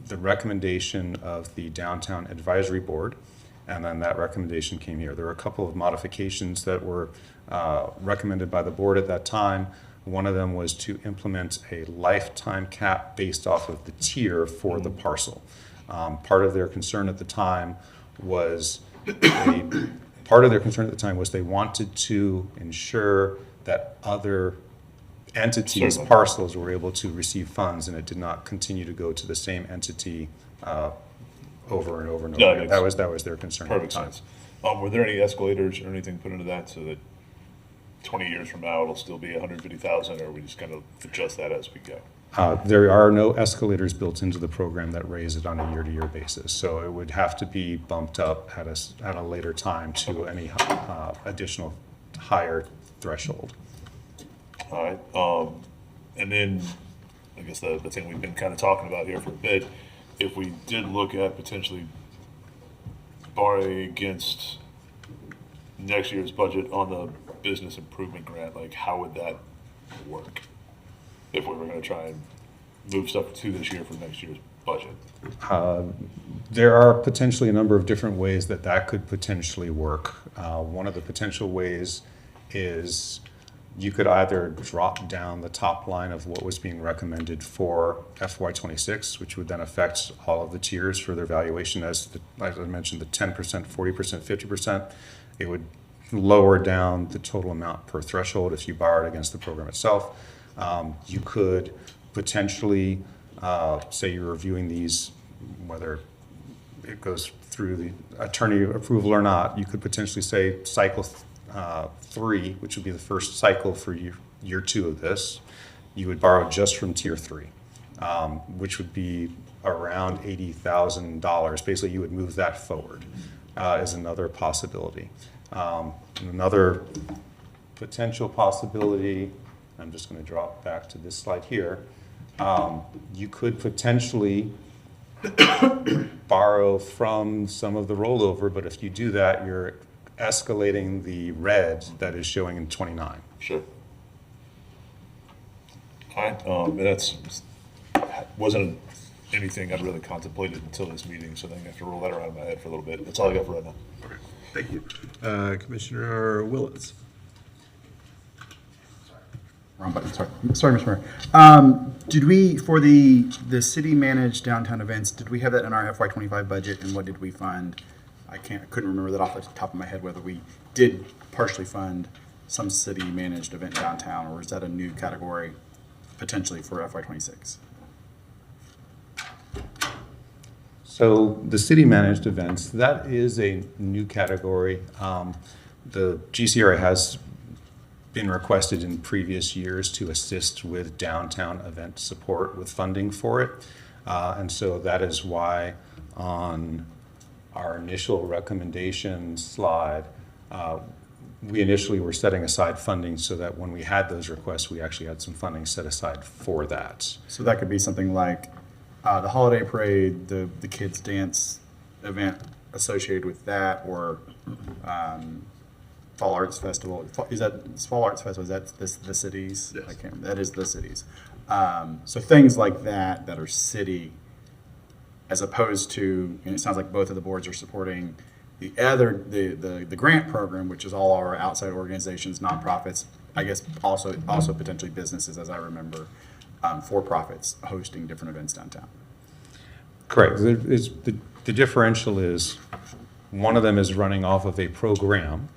the recommendation of the Downtown Advisory Board, and then that recommendation came here. There were a couple of modifications that were recommended by the board at that time. One of them was to implement a lifetime cap based off of the tier for the parcel. Part of their concern at the time was they wanted to ensure that other entities, parcels, were able to receive funds, and it did not continue to go to the same entity over and over and over again. That was their concern at the time. Perfect sense. Were there any escalators or anything put into that so that 20 years from now it'll still be 150,000, or we just kind of adjust that as we go? There are no escalators built into the program that raise it on a year-to-year basis, so it would have to be bumped up at a later time to any additional higher threshold. All right, and then I guess the thing we've been kind of talking about here for a bit, if we did look at potentially borrowing against next year's budget on the business improvement grant, like how would that work if we were going to try and move stuff to this year for next year's budget? There are potentially a number of different ways that could potentially work. One of the potential ways is you could either drop down the top line of what was being recommended for FY26, which would then affect all of the tiers for their valuation as I mentioned, the 10%, 40%, 50%. It would lower down the total amount per threshold if you borrowed against the program itself. You could potentially, say you're reviewing these, whether it goes through the attorney approval or not, you could potentially say cycle 3, which would be the first cycle for year 2 of this, you would borrow just from Tier 3, which would be around $80,000. Basically, you would move that forward is another possibility. Another potential possibility, I'm just going to drop back to this slide here, you could potentially borrow from some of the rollover, but if you do that, you're escalating the red that is showing in 29. Sure. That's wasn't anything I'd really contemplated until this meeting, so then I have to roll that around in my head for a little bit. That's all I got for right now. Okay, thank you. Commissioner Willetts. Wrong button, sorry, Mr. Mayor. Did we, for the city managed downtown events, did we have that in our FY25 budget, and what did we fund? I couldn't remember that off the top of my head, whether we did partially fund some city managed event downtown, or is that a new category potentially for FY26? So the city managed events, that is a new category. The GCRA has been requested in previous years to assist with downtown event support with funding for it. And so that is why on our initial recommendation slide, we initially were setting aside funding so that when we had those requests, we actually had some funding set aside for that. So that could be something like the holiday parade, the kids dance event associated with that, or Fall Arts Festival. Is that Fall Arts Festival? Is that the cities? Yes. I can't. That is the cities. So things like that are city, as opposed to, and it sounds like both of the boards are supporting the grant program, which is all our outside organizations, nonprofits, I guess also potentially businesses, as I remember, for profits hosting different events downtown. Correct. The differential is one of them is running off of a program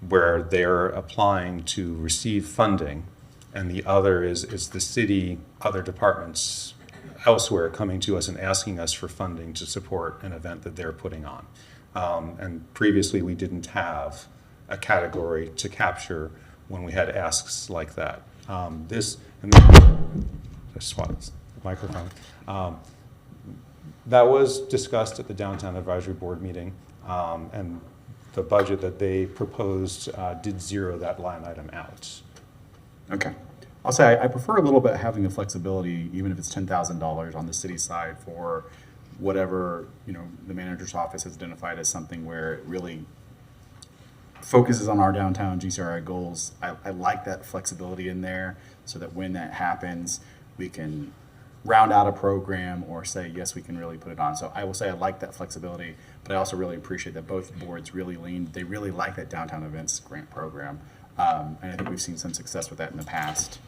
where they're applying to receive funding, and the other is the city, other departments elsewhere coming to us and asking us for funding to support an event that they're putting on. And previously we didn't have a category to capture when we had asks like that. Microphone. That was discussed at the Downtown Advisory Board meeting, and the budget that they proposed did zero that line item out. Okay. I'll say I prefer a little bit having the flexibility, even if it's $10,000 on the city side, for whatever, the manager's office has identified as something where it really focuses on our downtown GCRI goals. I like that flexibility in there, so that when that happens, we can round out a program or say, yes, we can really put it on. So I will say I like that flexibility, but I also really appreciate that both boards really they really like that downtown events grant program. And I think we've seen some success with that in the past.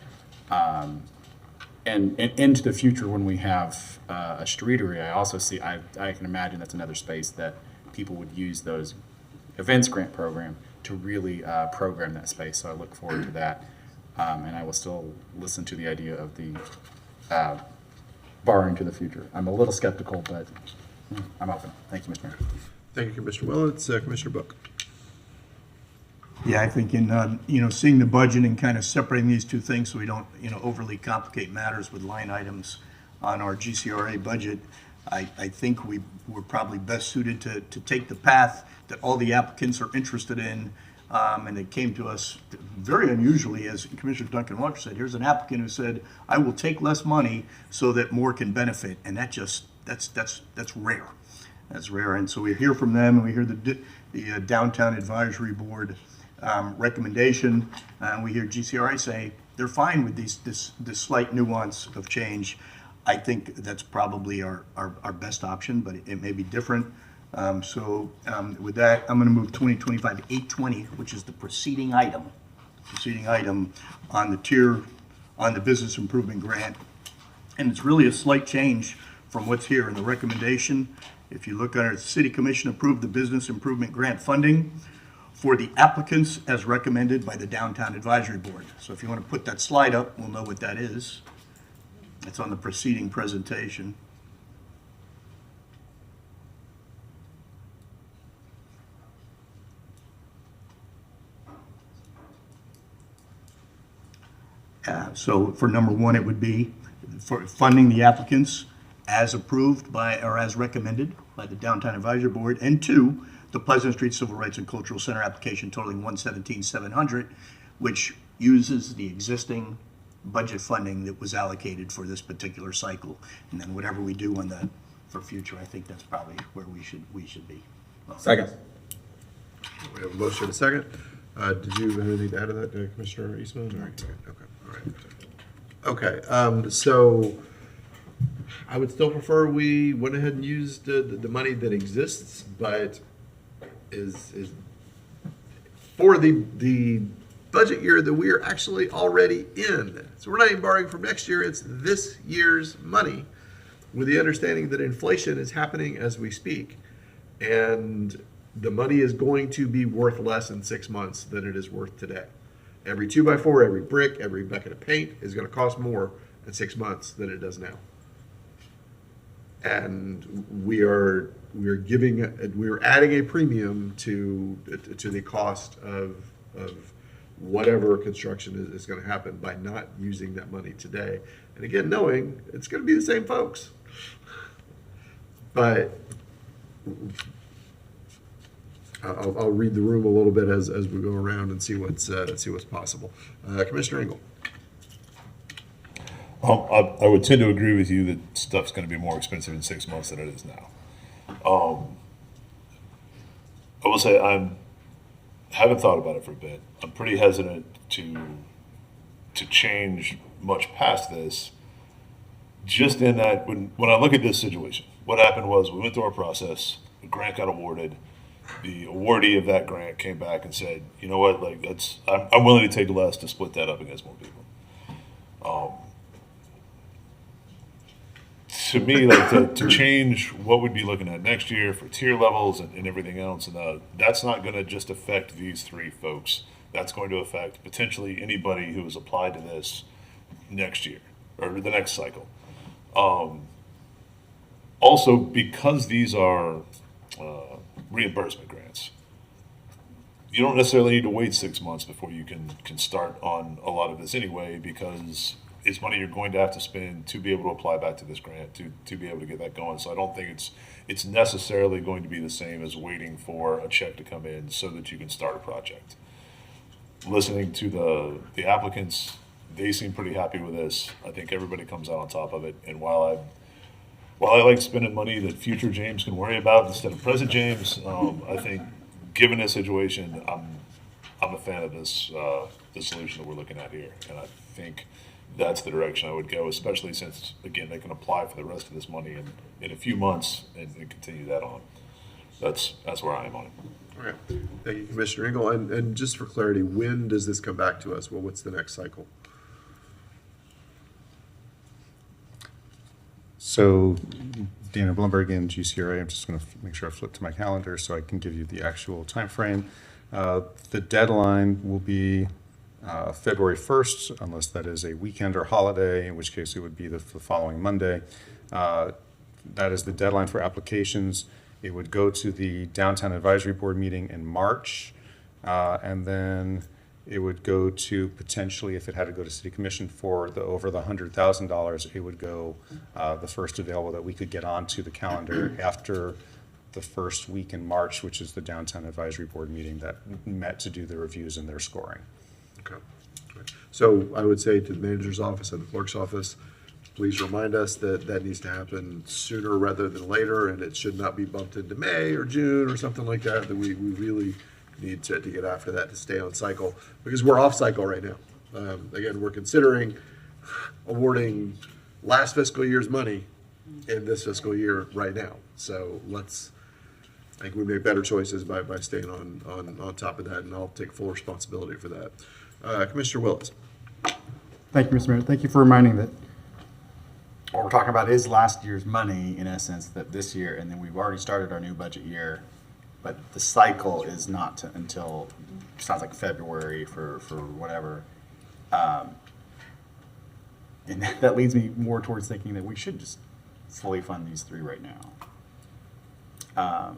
And into the future, when we have a streetery, I also see, I can imagine that's another space that people would use those events grant program to really program that space. So I look forward to that. And I will still listen to the idea of the borrowing to the future. I'm a little skeptical, but I'm open. Thank you, Mr. Mayor. Thank you, Commissioner Willets. Commissioner Book. Yeah, I think in, seeing the budget and kind of separating these two things so we don't, overly complicate matters with line items on our GCRA budget, I think we're probably best suited to take the path that all the applicants are interested in. And it came to us very unusually, as Commissioner Duncan Walker said. Here's an applicant who said, I will take less money so that more can benefit. And that's rare. That's rare. And so we hear from them, and we hear the Downtown Advisory Board recommendation, and we hear GCRI say they're fine with this slight nuance of change. I think that's probably our best option, but it may be different. With that, I'm going to move 2025-820, which is the preceding item on the business improvement grant. And it's really a slight change from what's here in the recommendation. If you look under the City Commission approved the business improvement grant funding for the applicants as recommended by the Downtown Advisory Board. So if you want to put that slide up, we'll know what that is. It's on the preceding presentation. So for number one, it would be for funding the applicants as approved by, or as recommended by the Downtown Advisory Board, and two, the Pleasant Street Civil Rights and Cultural Center application totaling $117,700 which uses the existing budget funding that was allocated for this particular cycle. And then whatever we do on that for future, I think that's probably where we should be. Second. We have a motion and a second. Did you have anything to add to that, Commissioner Eastman? Okay, all right. Okay, so I would still prefer we went ahead and used the money that exists, but is for the budget year that we are actually already in. So we're not even borrowing from next year, it's this year's money, with the understanding that inflation is happening as we speak. And the money is going to be worth less in 6 months than it is worth today. Every 2x4, every brick, every bucket of paint is going to cost more in 6 months than it does now. And we're adding a premium to the cost of whatever construction is going to happen by not using that money today. And again, knowing it's going to be the same folks. But I'll read the room a little bit as we go around and see what's possible. Commissioner Engel. I would tend to agree with you that stuff's going to be more expensive in 6 months than it is now. I will say haven't thought about it for a bit. I'm pretty hesitant to change much past this. Just in that, when I look at this situation, what happened was we went through our process. The grant got awarded. The awardee of that grant came back and said, "You know what? Like I'm willing to take less to split that up against more people." To me, like to change what we'd be looking at next year for tier levels and everything else, and that's not going to just affect these three folks. That's going to affect potentially anybody who has applied to this next year or the next cycle. Also, because these are reimbursement grants, you don't necessarily need to wait 6 months before you can start on a lot of this anyway, because it's money you're going to have to spend to be able to apply back to this grant to be able to get that going. So I don't think it's necessarily going to be the same as waiting for a check to come in so that you can start a project. Listening to the applicants, they seem pretty happy with this. I think everybody comes out on top of it. And while I like spending money that future James can worry about instead of present James, I think given this situation, I'm a fan of this the solution that we're looking at here, and I think that's the direction I would go, especially since, again, they can apply for the rest of this money in a few months and continue that on. That's where I am on it. Okay. Thank you, Commissioner Engel. And just for clarity, when does this come back to us? Well, what's the next cycle? So, Dana Blumberg and GCRA, I'm just going to make sure I flip to my calendar so I can give you the actual time frame. The deadline will be February 1st, unless that is a weekend or holiday, in which case it would be the following Monday. That is the deadline for applications. It would go to the Downtown Advisory Board meeting in March, and then it would go to potentially, if it had to go to City Commission for over the $100,000, it would go the first available that we could get onto the calendar after the first week in March, which is the Downtown Advisory Board meeting that met to do the reviews and their scoring. Okay. So I would say to the manager's office and the clerk's office, please remind us that that needs to happen sooner rather than later, and it should not be bumped into May or June or something like that, that we really need to get after that to stay on cycle, because we're off cycle right now. Again, we're considering awarding last fiscal year's money in this fiscal year right now. So I think we make better choices by staying on top of that, and I'll take full responsibility for that. Commissioner Willis. Thank you, Mr. Mayor. Thank you for reminding that what we're talking about is last year's money, in essence, that this year, and then we've already started our new budget year, but the cycle is not until, sounds like February for whatever. And that leads me more towards thinking that we should just fully fund these three right now. I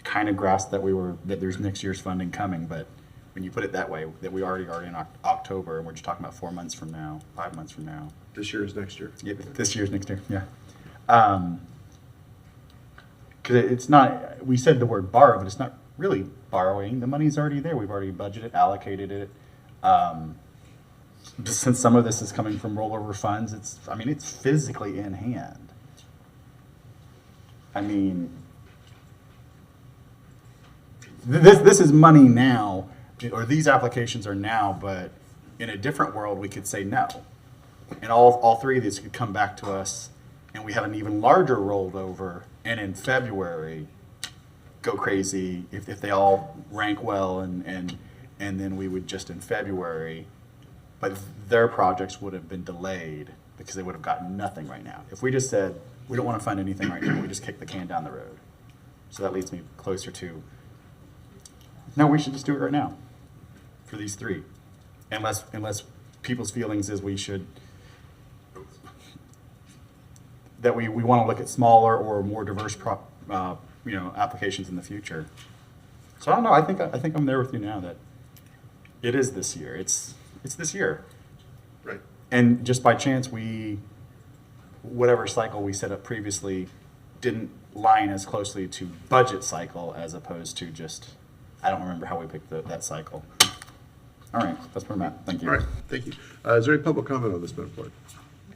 kind of grasped that there's next year's funding coming, but when you put it that way, that we already are in October, and we're just talking about 4 months from now, 5 months from now. This year is next year. Yeah, this year's next year, yeah. Because it's not, we said the word borrow, but it's not really borrowing. The money's already there. We've already budgeted, allocated it. Just since some of this is coming from rollover funds, it's physically in hand. I mean, this is money now, or these applications are now, but in a different world, we could say no. And all three of these could come back to us, and we have an even larger rolled over, and in February, go crazy if they all rank well, and then we would just in February, but their projects would have been delayed because they would have gotten nothing right now. If we just said, we don't want to fund anything right now, we just kick the can down the road. So that leads me closer to, no, we should just do it right now for these three. Unless people's feelings is we should, that we want to look at smaller or more diverse applications in the future. So I don't know, I think I'm there with you now that it is this year. It's this year. Right. And just by chance, whatever cycle we set up previously didn't line as closely to budget cycle as opposed to just, I don't remember how we picked that cycle. All right, that's where I'm at. Thank you. All right, thank you. Is there any public comment on this, Madam Clerk?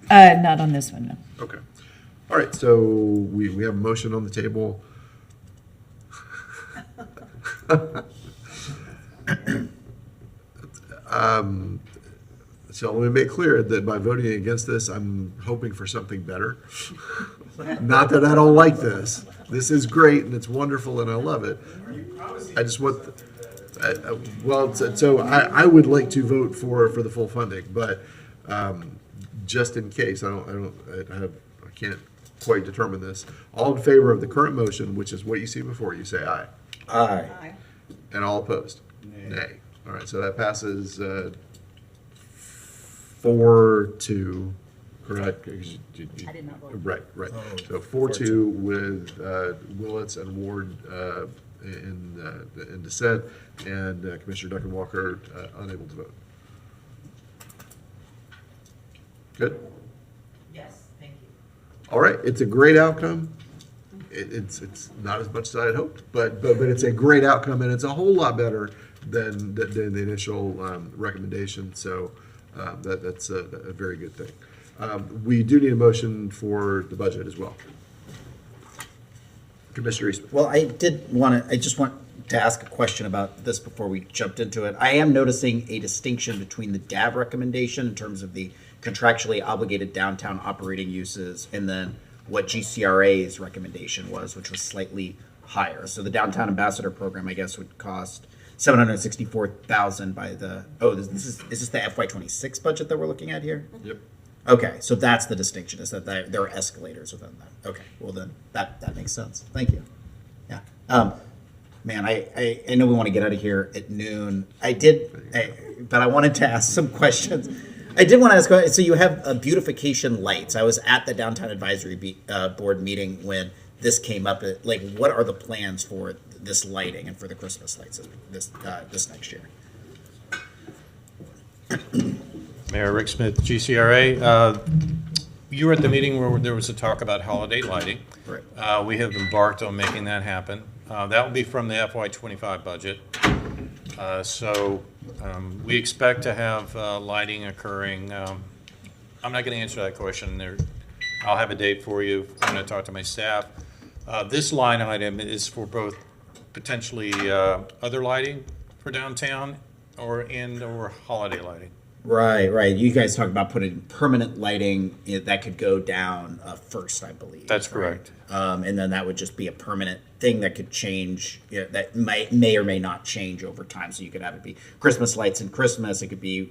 Not on this one, no. Okay. All right, so we have a motion on the table. So let me make clear that by voting against this, I'm hoping for something better. Not that I don't like this. This is great and it's wonderful and I love it. I just want, so I would like to vote for the full funding, but just in case, I can't quite determine this. All in favor of the current motion, which is what you see before you, say aye. Aye. Aye. And all opposed? Nay. All right, so that passes 4-2, correct? I did not vote. Right. So 4-2 with Willets and Ward in dissent, and Commissioner Duncan Walker unable to vote. Good? Yes, thank you. All right, it's a great outcome. It's not as much as I had hoped, but it's a great outcome, and it's a whole lot better than the initial recommendation. So that's a very good thing. We do need a motion for the budget as well. Commissioner Eastman. Well, I just want to ask a question about this before we jumped into it. I am noticing a distinction between the DAB recommendation in terms of the contractually obligated downtown operating uses and then what GCRA's recommendation was, which was slightly higher. So the Downtown Ambassador Program, I guess, would cost $764,000 by the, is this the FY26 budget that we're looking at here? Yep. Okay, so that's the distinction, is that there are escalators within that. Okay, well then, that makes sense. Thank you. Yeah. Man, I know we want to get out of here at noon. But I wanted to ask some questions. I did want to ask, so you have beautification lights. I was at the Downtown Advisory Board meeting when this came up. What are the plans for this lighting and for the Christmas lights this next year? Mayor Rick Smith, GCRA. You were at the meeting where there was a talk about holiday lighting. Right. We have embarked on making that happen. That will be from the FY25 budget. We expect to have lighting occurring. I'm not going to answer that question. I'll have a date for you when I talk to my staff. This line item is for both potentially other lighting for downtown or holiday lighting. Right. You guys talked about putting permanent lighting that could go down first, I believe. That's correct. And then that would just be a permanent thing that could change, that may or may not change over time. So you could have it be Christmas lights and Christmas. It could be,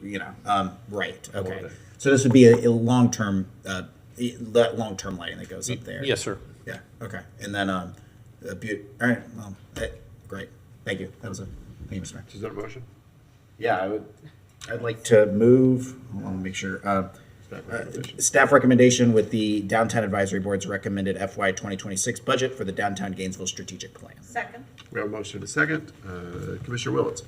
right. Okay. So this would be a long-term, long-term lighting that goes up there. Yes, sir. Yeah. Okay. And then, all right. Well, great. Thank you. That was a thank you, Mr. Mayor. Is that a motion? Yeah, I'd like to move, I want to make sure, staff recommendation with the Downtown Advisory Board's recommended FY 2026 budget for the Downtown Gainesville Strategic Plan. Second. We have a motion and a second. Commissioner Willets.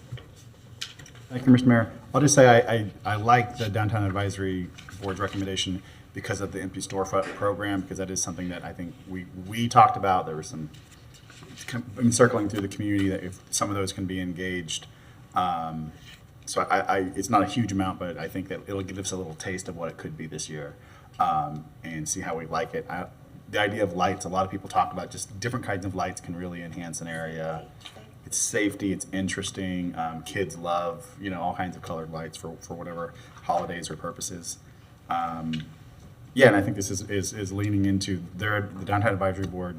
Thank you, Mr. Mayor. I'll just say I like the Downtown Advisory Board's recommendation because of the empty storefront program, because that is something that I think we talked about. There was some circling through the community that if some of those can be engaged, So it's not a huge amount, but I think that it'll give us a little taste of what it could be this year, and see how we like it. The idea of lights, a lot of people talk about just different kinds of lights can really enhance an area. It's safety, it's interesting. Kids love, all kinds of colored lights for whatever holidays or purposes. Yeah, and I think this is leaning into the Downtown Advisory Board,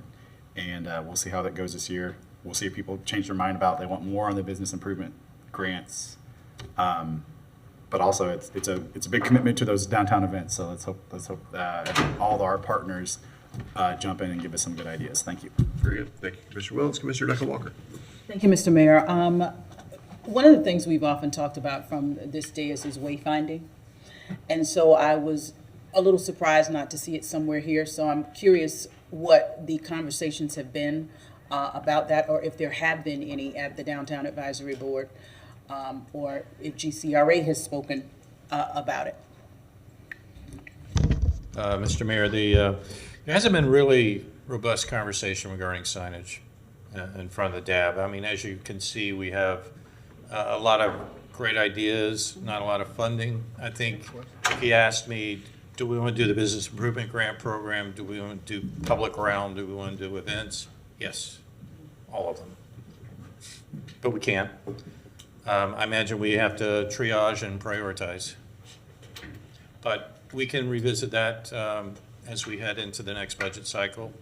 and we'll see how that goes this year. We'll see if people change their mind about they want more on the business improvement grants. But also it's a big commitment to those downtown events. So let's hope all of our partners jump in and give us some good ideas. Thank you. Very good. Thank you, Commissioner Williams. Commissioner Duncan Walker. Thank you, Mr. Mayor. One of the things we've often talked about from this dais is wayfinding. And so I was a little surprised not to see it somewhere here. So I'm curious what the conversations have been about that, or if there have been any at the Downtown Advisory Board, or if GCRA has spoken about it. Mr. Mayor, there hasn't been really robust conversation regarding signage in front of the DAB. I mean, as you can see, we have a lot of great ideas, not a lot of funding. I think if he asked me, do we want to do the business improvement grant program? Do we want to do public realm? Do we want to do events? Yes, all of them. But we can't. I imagine we have to triage and prioritize. But we can revisit that as we head into the next budget cycle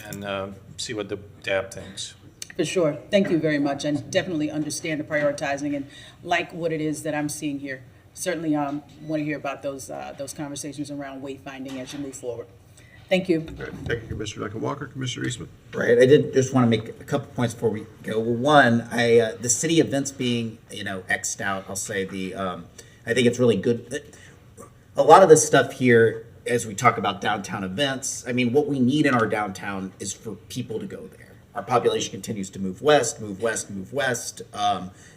and see what the DAB thinks. For sure. Thank you very much. And definitely understand the prioritizing and like what it is that I'm seeing here. Certainly want to hear about those conversations around wayfinding as you move forward. Thank you. All right. Thank you, Commissioner Duncan Walker. Commissioner Eastman. Right, I did just want to make a couple points before we go. Well, one, the city events being, X'd out, I'll say I think it's really good. A lot of this stuff here, as we talk about downtown events, I mean, what we need in our downtown is for people to go there. Our population continues to move west, move west, move west.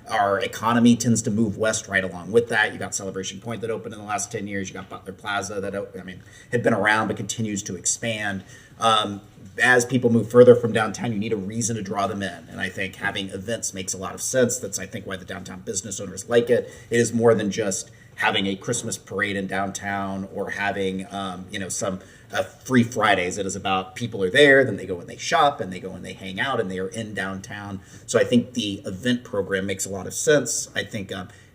Our economy tends to move west right along with that. You got Celebration Point that opened in the last 10 years. You got Butler Plaza that, had been around but continues to expand. As people move further from downtown, you need a reason to draw them in. And I think having events makes a lot of sense. That's, I think, why the downtown business owners like it. It is more than just having a Christmas parade in downtown or having, some free Fridays. It is about people are there, then they go and they shop, and they go and they hang out, and they are in downtown. So I think the event program makes a lot of sense. I think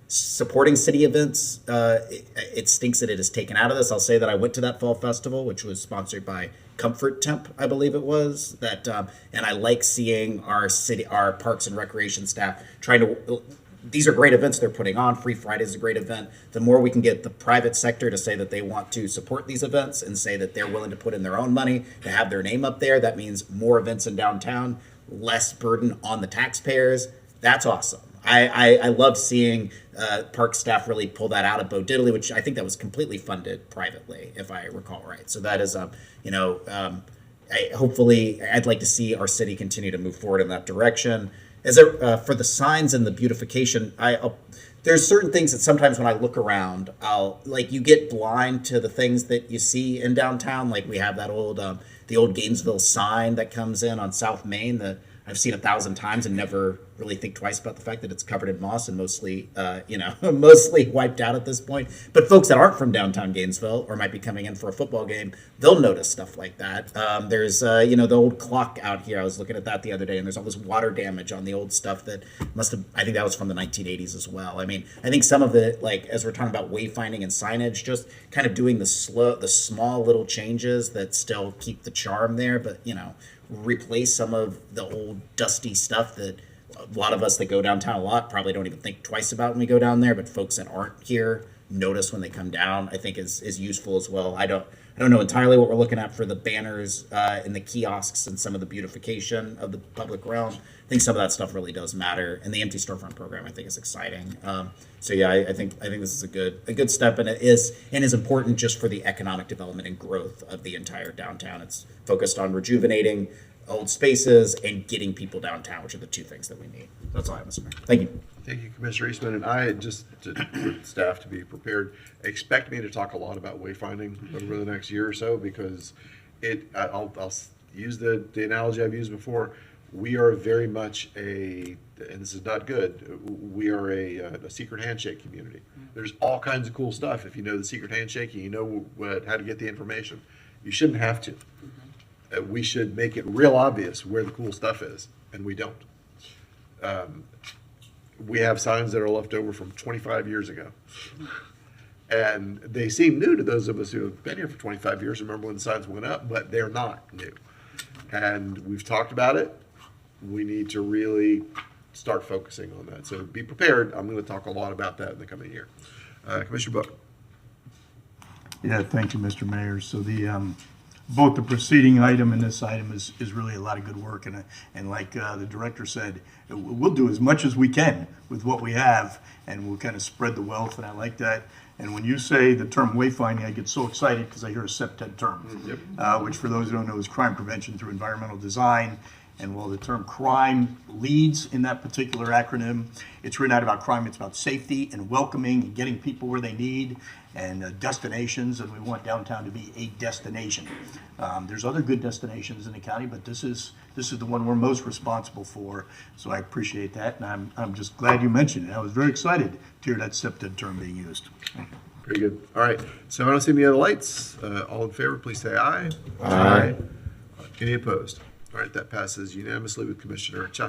supporting city events, it stinks that it is taken out of this. I'll say that I went to that fall festival, which was sponsored by Comfort Temp, I believe it was. And I like seeing our Parks and Recreation staff trying to. These are great events they're putting on. Free Friday is a great event. The more we can get the private sector to say that they want to support these events and say that they're willing to put in their own money to have their name up there, that means more events in downtown, less burden on the taxpayers. That's awesome. I love seeing park staff really pull that out of Bo Diddley, which I think that was completely funded privately, if I recall right. So that is, hopefully, I'd like to see our city continue to move forward in that direction. For the signs and the beautification, there's certain things that sometimes when I look around, you get blind to the things that you see in downtown. Like we have that the old Gainesville sign that comes in on South Main that I've seen 1,000 times and never really think twice about the fact that it's covered in moss and mostly wiped out at this point. But folks that aren't from downtown Gainesville or might be coming in for a football game, they'll notice stuff like that. There's the old clock out here. I was looking at that the other day, and there's all this water damage on the old stuff that I think that was from the 1980s as well. I mean, I think some of the, as we're talking about wayfinding and signage, just kind of doing the small little changes that still keep the charm there, but, replace some of the old dusty stuff that a lot of us that go downtown a lot probably don't even think twice about when we go down there, but folks that aren't here notice when they come down, I think is useful as well. I don't know entirely what we're looking at for the banners and the kiosks and some of the beautification of the public realm. I think some of that stuff really does matter, and the empty storefront program I think is exciting. I think this is a good step, and it is important just for the economic development and growth of the entire downtown. It's focused on rejuvenating old spaces and getting people downtown, which are the two things that we need. That's all I have, Mr. Mayor. Thank you. Thank you, Commissioner Eastman. And I just for staff to be prepared, expect me to talk a lot about wayfinding over the next year or so, because I'll use the analogy I've used before. We are very much a and this is not good, we are a secret handshake community. There's all kinds of cool stuff. If you know the secret handshake and you know how to get the information, you shouldn't have to. We should make it real obvious where the cool stuff is, and we don't. We have signs that are left over from 25 years ago. And they seem new to those of us who have been here for 25 years, remember when the signs went up, but they're not new. And we've talked about it. We need to really start focusing on that. So be prepared. I'm going to talk a lot about that in the coming year. Commissioner Book. Yeah, thank you, Mr. Mayor. So the, both the preceding item and this item is really a lot of good work. And like the director said, we'll do as much as we can with what we have, and we'll kind of spread the wealth, and I like that. And when you say the term wayfinding, I get so excited because I hear a CPTED term, which for those who don't know is crime prevention through environmental design. And while the term crime leads in that particular acronym, it's really not about crime, it's about safety and welcoming and getting people where they need, and destinations, and we want downtown to be a destination. There's other good destinations in the county, but this is the one we're most responsible for, so I appreciate that, and I'm just glad you mentioned it. I was very excited to hear that CPTED term being used. Very good. All right. So I don't see any other lights. All in favor, please say aye. Aye. Any opposed? All right, that passes unanimously with Commissioner Chester.